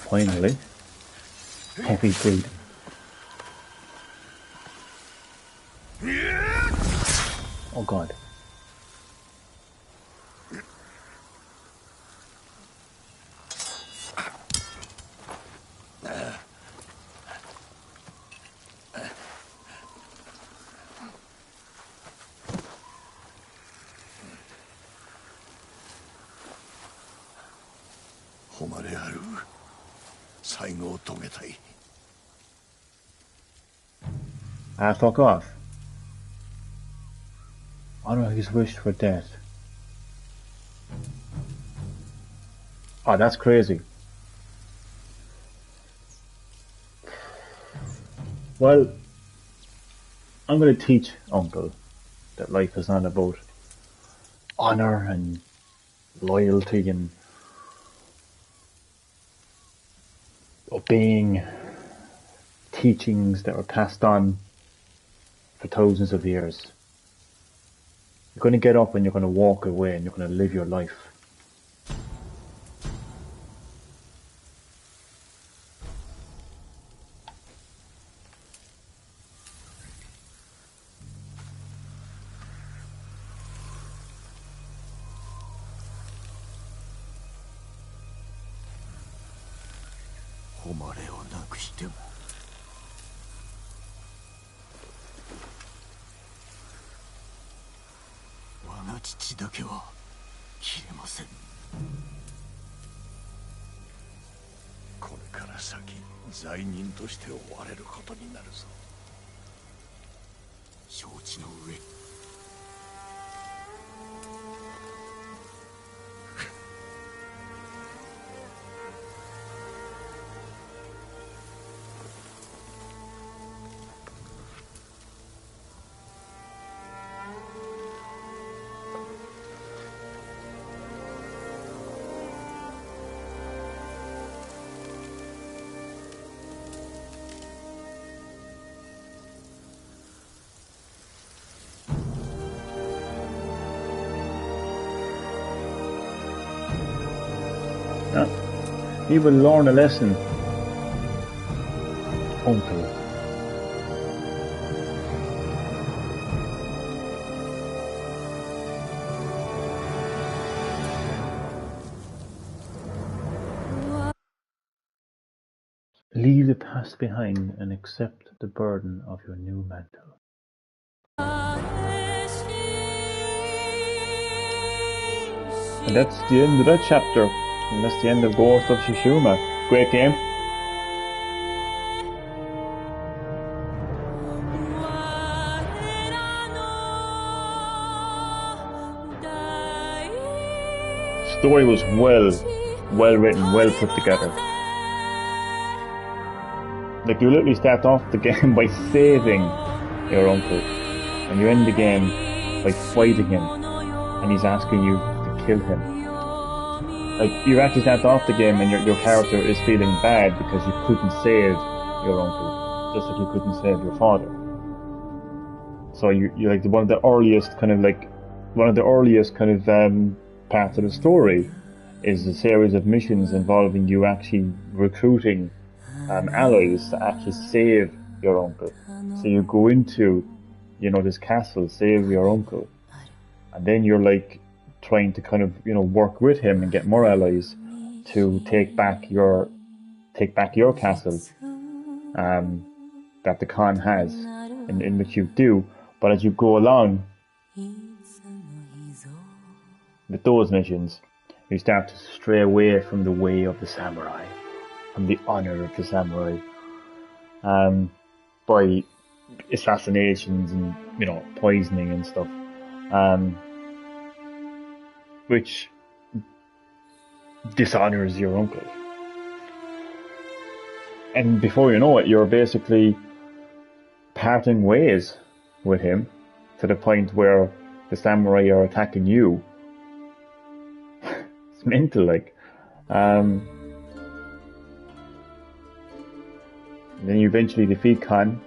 Finally. Heavy bleed. Yeah! まである。最後を遂げたい。Ah, fuck off. Honor his wish for death. Oh, that's crazy. Well, I'm going to teach Uncle that life is not about honor and loyalty and obeying teachings that were passed on for thousands of years. You're going to get up and you're going to walk away and you're going to live your life.これから先、罪人として追われることになるぞ。承知の上。He will learn a lesson, Uncle. Leave the past behind and accept the burden of your new mantle. And that's the end of that chapter. And that's the end of Ghost of Tsushima. Great game. Story was well written, well put together. Like, you literally start off the game by saving your uncle, and you end the game by fighting him, and he's asking you to kill him. Like, you actually start off the game and your character is feeling bad because you couldn't save your uncle, just like you couldn't save your father. So you're like one of the earliest kind of parts of the story is a series of missions involving you actually recruiting allies to actually save your uncle. So you go into, this castle, save your uncle, and then you're like trying to kind of, work with him and get more allies to take back your castle that the Khan has, in which you do. But as you go along with those missions, you start to stray away from the way of the samurai, from the honor of the samurai, by assassinations and poisoning and stuff, which dishonors your uncle. And before you know it, you're basically parting ways with him to the point where the samurai are attacking you. It's mental, like. Then you eventually defeat Khan.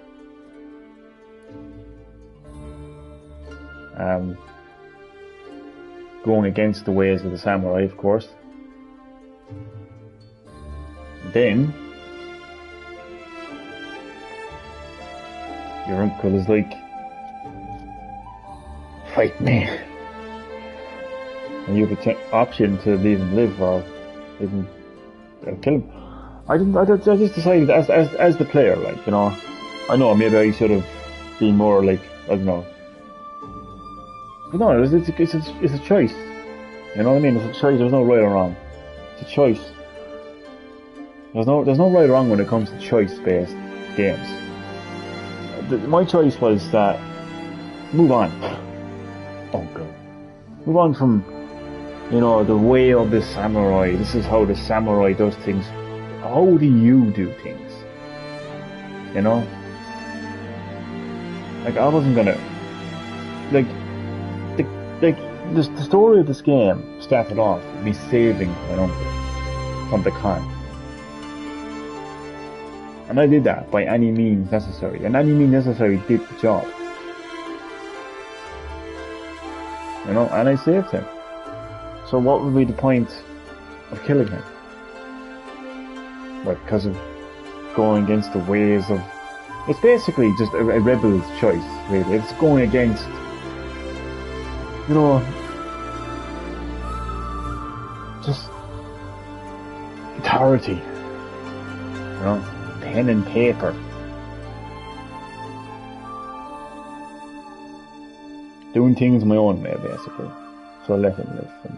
Going against the ways of the samurai, of course. Then your uncle is like, fight me. And you have an option to leave him live or even kill him. I just decided as the player, like, I know maybe I should have been more like, I don't know. But no, it's a choice. You know what I mean? It's a choice. There's no right or wrong. It's a choice. There's no right or wrong when it comes to choice-based games. My choice was that move on. Oh god. Move on from, the way of the samurai. This is how the samurai does things. How do you do things? Like, I wasn't gonna... Like, the story of this game started off with me saving my uncle from the Khan. And I did that by any means necessary. And any means necessary did the job. And I saved him. So what would be the point of killing him? Well, because of going against the ways of... It's basically just a rebel's choice, really. It's going against... just... authority. Pen and paper. Doing things my own way, basically. So I let him live. And,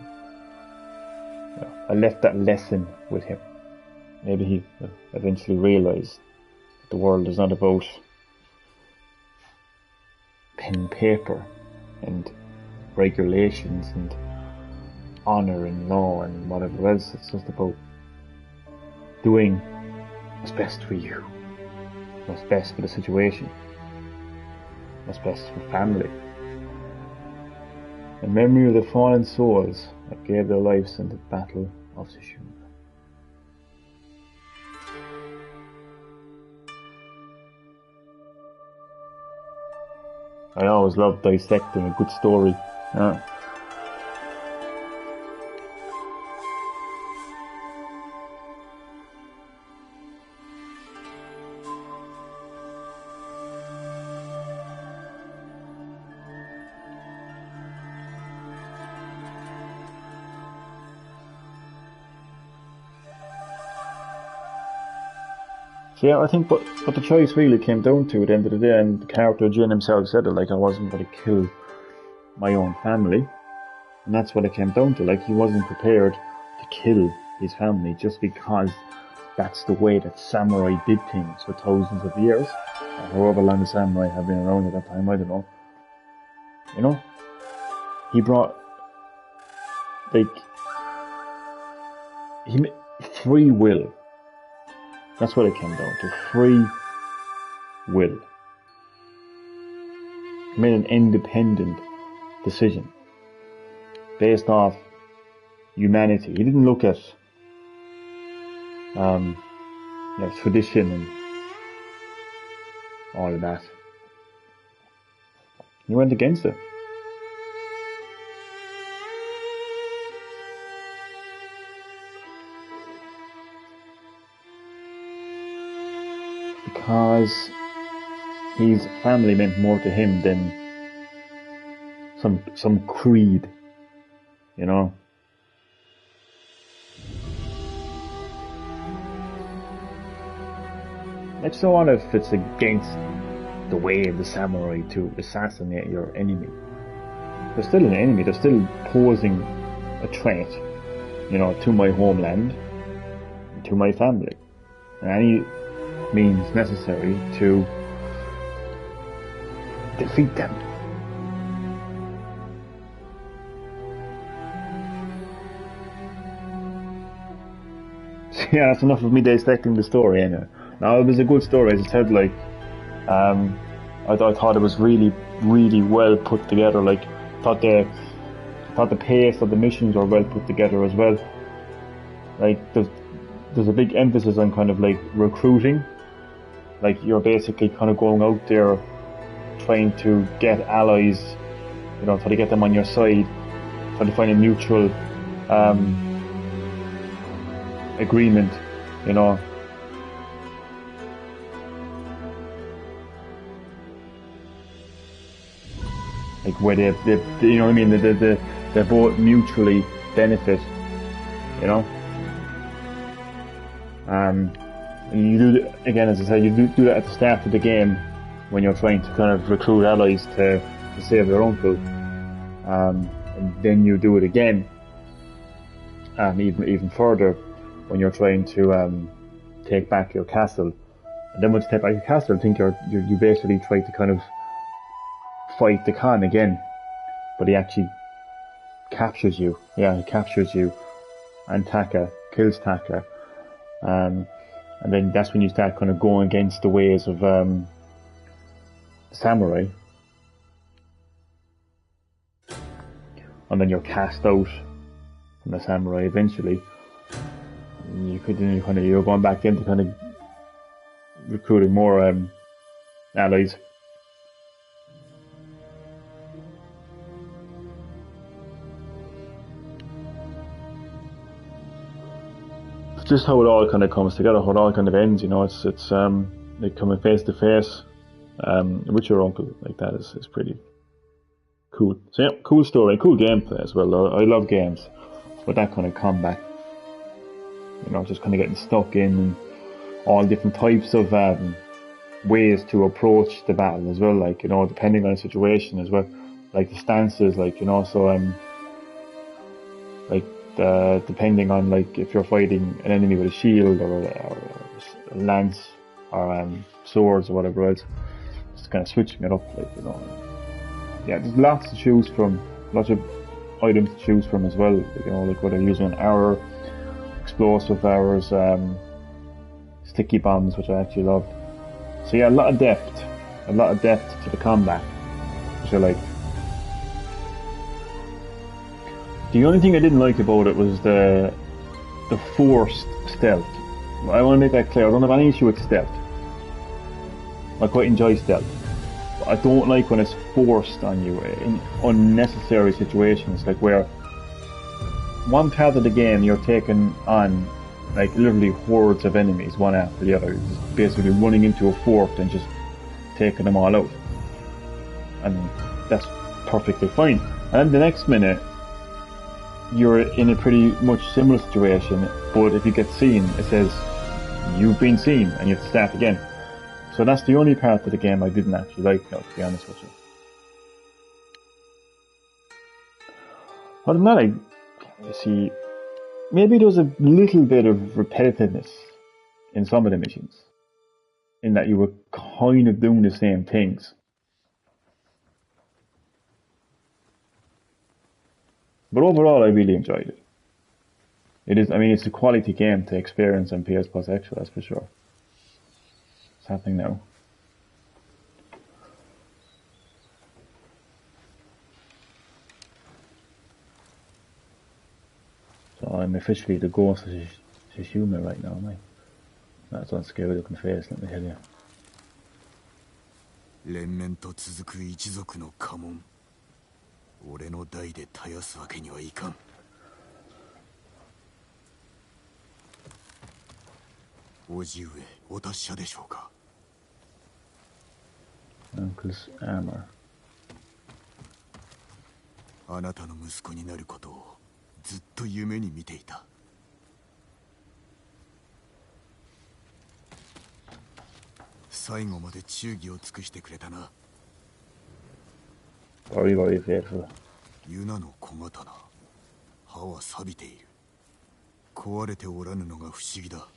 I left that lesson with him. Maybe he will eventually realise that the world is not about pen and paper and regulations and honour and law and whatever else. It's just about doing what's best for you, what's best for the situation, what's best for family. In memory of the fallen souls that gave their lives in the Battle of Tsushima. I always love dissecting a good story. Yeah, I think what the choice really came down to at the end of the day, and the character Jin himself said it, like, I wasn't going to kill my own family. And that's what it came down to. Like, he wasn't prepared to kill his family just because that's the way that samurai did things for thousands of years. Or however long the samurai have been around at that time, I don't know. He brought, free will. That's what it came down to. Free will. He made an independent decision based off humanity. He didn't look at tradition and all of that. He went against it. Because his family meant more to him than some creed, Like, so what if it's against the way of the samurai to assassinate your enemy? They're still an enemy, they're still posing a threat, to my homeland, to my family. And any means necessary to defeat them. So yeah, that's enough of me dissecting the story anyway. Now, it was a good story, as I said, like, I thought it was really, really well put together. Like, thought the pace of the missions were well put together as well. Like, there's a big emphasis on kind of like recruiting. Like, you're basically kind of going out there trying to get allies, try to get them on your side, trying to find a mutual agreement, Like, where they you know what I mean, they both mutually benefit, You do, again, as I said, you do that at the start of the game when you're trying to kind of recruit allies to save your uncle, and then you do it again, even further when you're trying to take back your castle. And then once you take back your castle, I think you basically try to kind of fight the Khan again. But he actually captures you. Yeah, he captures you. And Taka kills Taka. And then that's when you start kind of going against the ways of the samurai. And then you're cast out from the samurai eventually. And you're going back into kind of recruiting more allies. It's just how it all kind of comes together, how it all kind of ends, you know. It's like coming face to face with your uncle like that is pretty cool. So yeah, cool story, cool gameplay as well. I love games with that kind of combat. You know, just kind of getting stuck in and all different types of ways to approach the battle as well. Like, you know, depending on the situation as well. Like the stances, like, you know, so like depending on like if you're fighting an enemy with a shield or a lance or swords or whatever else, just kind of switching it up, like, you know. Yeah, there's lots to choose from, lots of items to choose from as well. Like, you know, like whether you're using an arrow, explosive arrows, sticky bombs, which I actually loved. So yeah, a lot of depth to the combat, which I like. The only thing I didn't like about it was the forced stealth. I want to make that clear. I don't have any issue with stealth. I quite enjoy stealth. But I don't like when it's forced on you in unnecessary situations, like where one part of the game you're taking on like literally hordes of enemies, one after the other. You're just basically running into a fort and just taking them all out. And that's perfectly fine. And then the next minute, you're in a pretty much similar situation, but if you get seen, it says, you've been seen, and you have to start again. So that's the only part of the game I didn't actually like, now, to be honest with you. Other than that, you see, maybe there was a little bit of repetitiveness in some of the missions, in that you were kind of doing the same things. But overall, I really enjoyed it. It is, I mean, it's a quality game to experience on PS Plus Extra, that's for sure. It's happening now. So I'm officially the ghost of Tsushima right now, am I? That's one scary looking face, let me tell you. 連綿と続く一族の家紋。俺の代で絶やすわけにはいかん。叔父上、お達者でしょうか。Uncle's armor. あなたの息子になることをずっと夢に見ていた。最後まで忠義を尽くしてくれたな。Very, very faithful. ユナの小刀、刃は錆びている。壊れておらぬのが不思議だ。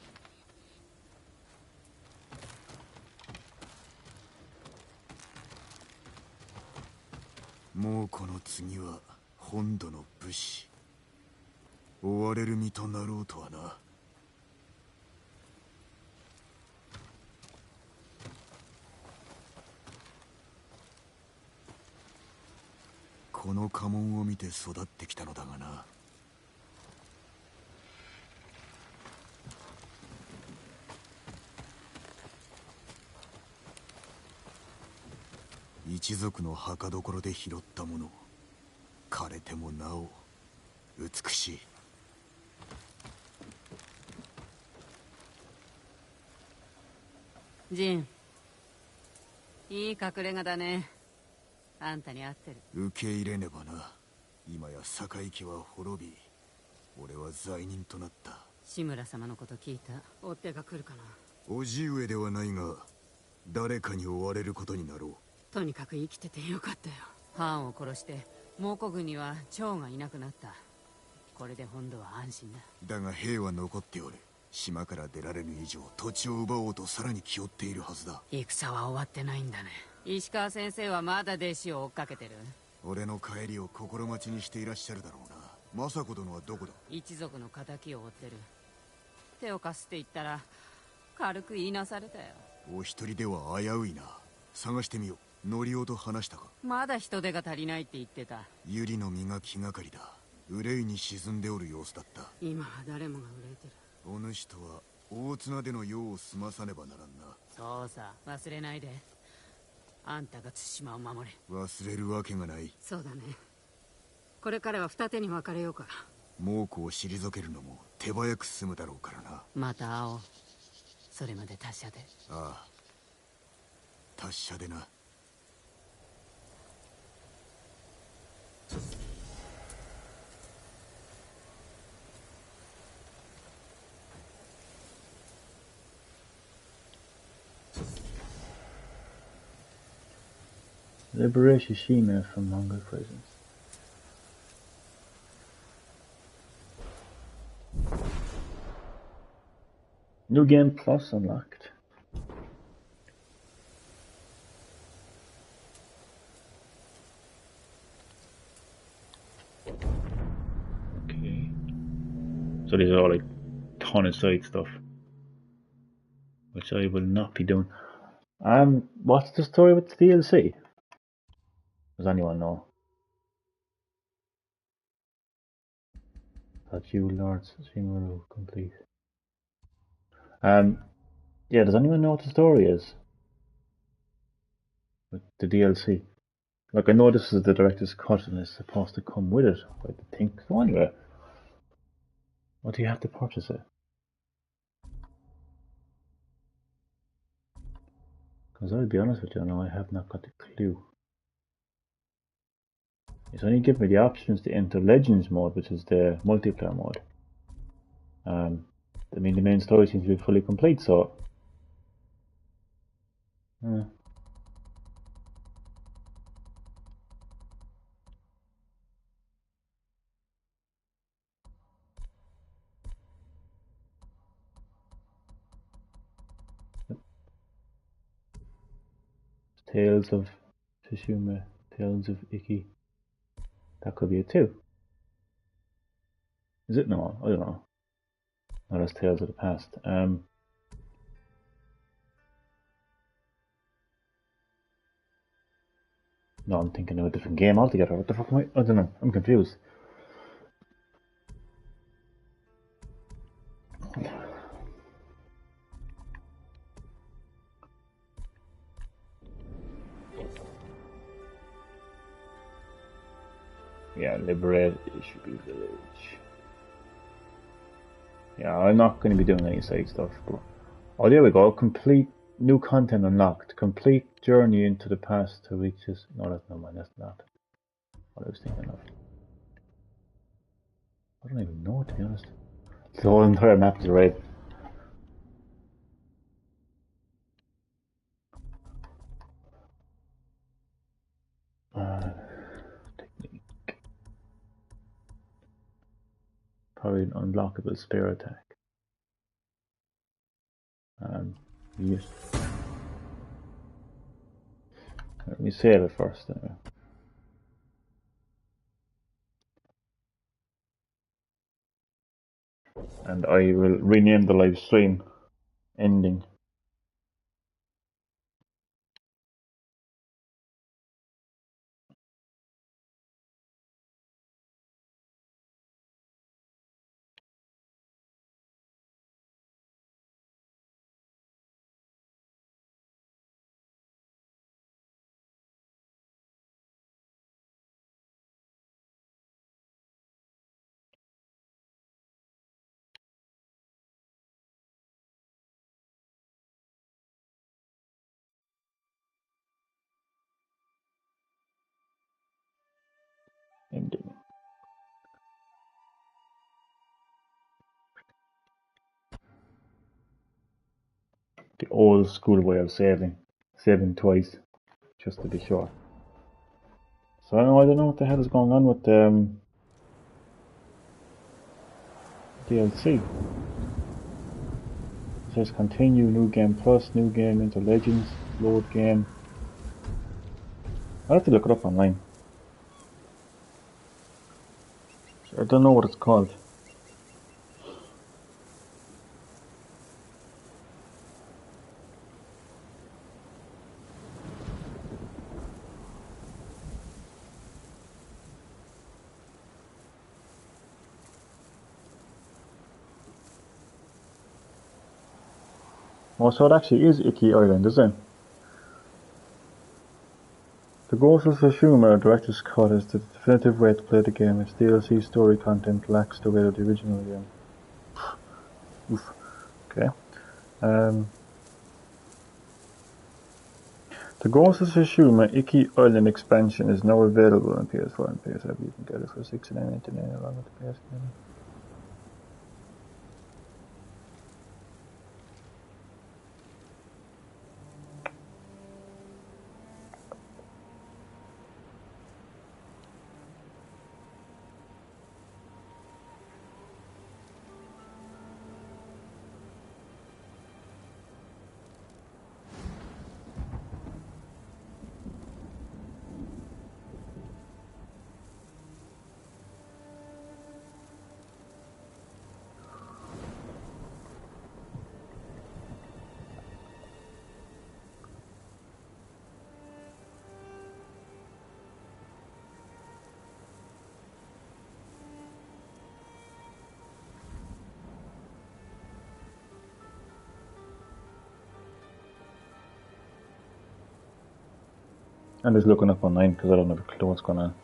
もうこの次は本土の武士。追われる身となろうとはな。この家紋を見て育ってきたのだがな。一族の墓所で拾ったもの、枯れてもなお美しい。ジン、いい隠れ家だね。あんたに合ってる。受け入れねばな。今や堺家は滅び、俺は罪人となった。志村様のこと聞いた。追っ手が来るかな。叔父上ではないが、誰かに追われることになろう。とにかく生きててよかったよ。ハーンを殺して蒙古軍には長がいなくなった。これで本土は安心だ。だが兵は残っておる。島から出られぬ以上土地を奪おうとさらに気負っているはずだ。戦は終わってないんだね。石川先生はまだ弟子を追っかけてる。俺の帰りを心待ちにしていらっしゃるだろうな。政子殿はどこだ？一族の仇を追ってる。手を貸すって言ったら軽く言いなされたよ。お一人では危ういな。探してみよう。ノリオと話したか？まだ人手が足りないって言ってた。ユリの身が気がかりだ。憂いに沈んでおる様子だった。今は誰もが憂えてる。お主とは大綱での用を済まさねばならんな。そうさ、忘れないで。あんたが対馬を守れ。忘れるわけがない。そうだね。これからは二手に分かれようか。猛虎を退けるのも手早く済むだろうからな。また会おう。それまで達者で。ああ、達者でな。Liberate Tsushima from Mongol prisons. New Game Plus unlocked. Okay. So these are all like ton of side stuff, which I will not be doing. What's the story with the DLC? Does anyone know? That you Lords Tsushima complete. Yeah, does anyone know what the story is with the DLC? Like, I know this is the director's cut and it's supposed to come with it, I think. So anyway, what do you have to purchase it? Because I'll be honest with you, I have not got a clue. It's only given me the options to enter Legends mode, which is the multiplayer mode. I mean, the main story seems to be fully complete, so... Tales of Tsushima, Tales of Iki. That could be it too. Is it? No, I don't know. No, that's Tales of the Past. No, I'm thinking of a different game altogether. What the fuck am I don't know. I'm confused. Yeah, liberate Ishibu Village. Yeah, I'm not going to be doing any side stuff. But... Oh, there we go. Complete new content unlocked. Complete journey into the past to reach this. No, that's not mine. That's not what I was thinking of. I don't even know, to be honest. The whole entire map is red. Technique. Probably an unblockable spear attack. Yes. Let me save it first. And I will rename the live stream ending. Ending. The old school way of saving. Saving twice, just to be sure. So I don't know what the hell is going on with DLC. says continue, new game plus, new game into legends, load game. I'll have to look it up online. I don't know what it's called. Oh, so it actually is Iki Island, is it? The Ghost of Tsushima Director's Cut is the definitive way to play the game. Its DLC story content lacks the weight of the original game. Oof. Okay. The Ghost of Tsushima Iki Island expansion is now available on PS4 and PS5. You can get it for $69.99 along with the PS game. I'm just looking up online because I don't have a clue what's going on.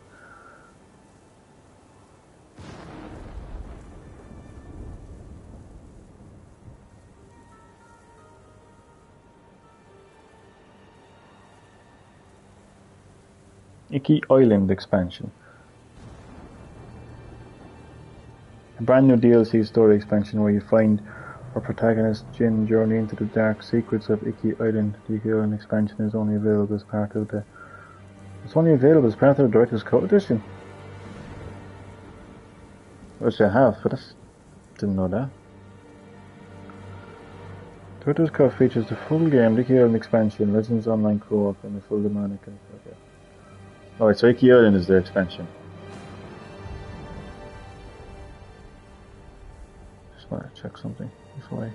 Iki Island expansion. A brand new DLC story expansion where you find our protagonist Jin journey into the dark secrets of Iki Island. The Iki Island expansion is only available as part of the Director's Cut edition. Which I have, but I didn't know that. Director's Cut features the full game, the Iki Island expansion, Legends Online Co-op, and the full demonic. Okay. Alright, so Iki Island is the expansion. Just want to check something before I...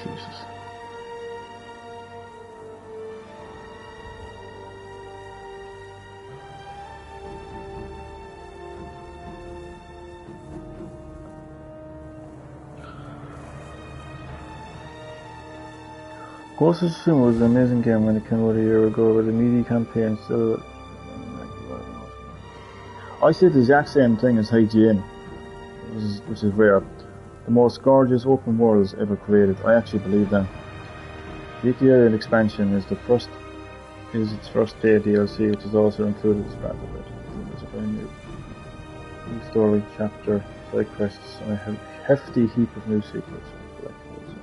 Jesus. Ghost of Tsushima was an amazing game when it came out a year ago, with a meaty campaign still... I said the exact same thing as IGN, which is rare. The most gorgeous open worlds ever created. I actually believe that. The Iki Island expansion is its first day DLC, which is also included as part of it. It's a brand new story, chapter, side quests, and a hefty heap of new secrets and collectibles.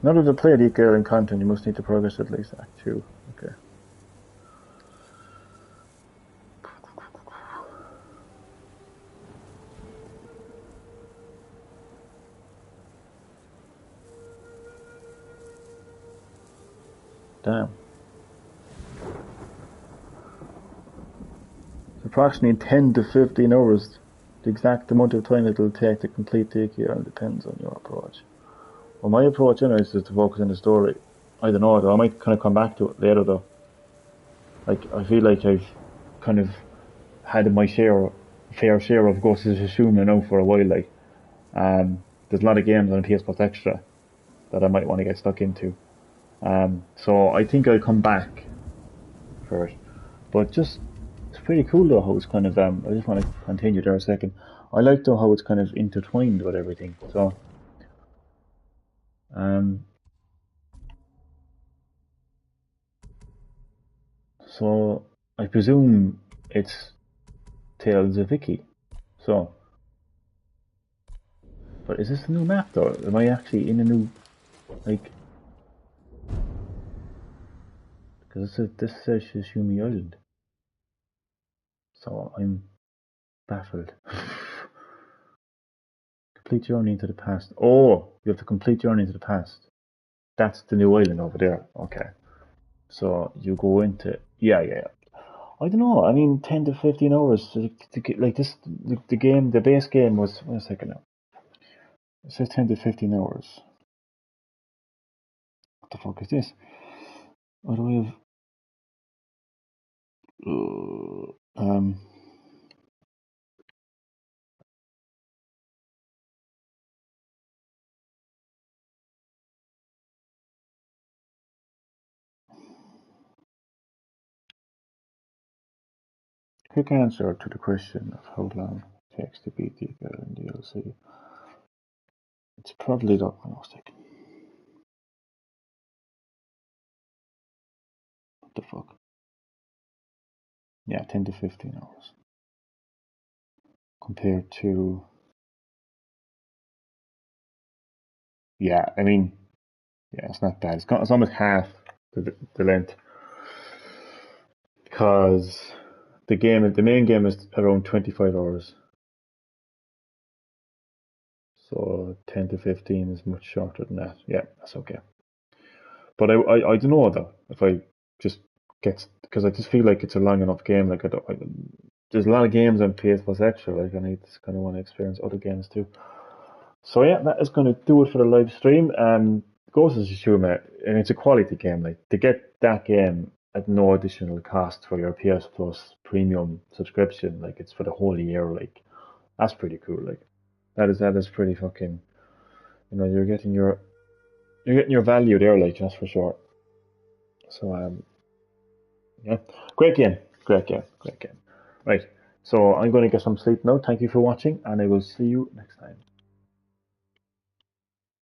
In order to play the Iki Island content, you must need to progress at least Act 2. Okay. Damn. It's approximately 10 to 15 hours. The exact amount of time it will take to complete the Iki Island depends on your approach. Well, my approach anyways is to focus on the story. I don't know though, I might kind of come back to it later though. Like, I feel like I've kind of had my fair share of Ghost of Tsushima now for a while, like. There's a lot of games on PS Plus Extra that I might want to get stuck into. So I think I'll come back for it. But just, it's pretty cool though how it's kind of, I just want to continue there a second. I like though how it's kind of intertwined with everything. So I presume it's Tales of Iki. So, but is this a new map though? Am I actually in a new, like, because this says Tsushima Island. So I'm baffled. Complete journey into the past. Oh, you have to complete journey into the past. That's the new island over there. Okay. So you go into yeah. I don't know. I mean, 10 to 15 hours to get like this. The game, the base game was. Wait a second now. It says 10 to 15 hours. What the fuck is this? What do we have? Quick answer to the question of how long it takes to beat the girl in DLC. It's probably not. Hang on a second. What the fuck? Yeah, 10 to 15 hours. Compared to. Yeah, I mean, yeah, it's not bad. It's almost half the length. Because the main game is around 25 hours. So 10 to 15 is much shorter than that. Yeah, that's okay. But I don't know though if I just get because I just feel like it's a long enough game. Like there's a lot of games on PS Plus Extra. Like I need to kind of want to experience other games too. So yeah, that is going to do it for the live stream. Ghost of Tsushima, and it's a quality game. Like to get that game at no additional cost for your PS Plus premium subscription, like it's for the whole year. Like that's pretty cool. Like that is pretty fucking. You know, you're getting your value there. Like that's for sure. So yeah, great game, great game, great game. Right. So I'm going to get some sleep now. Thank you for watching, and I will see you next time.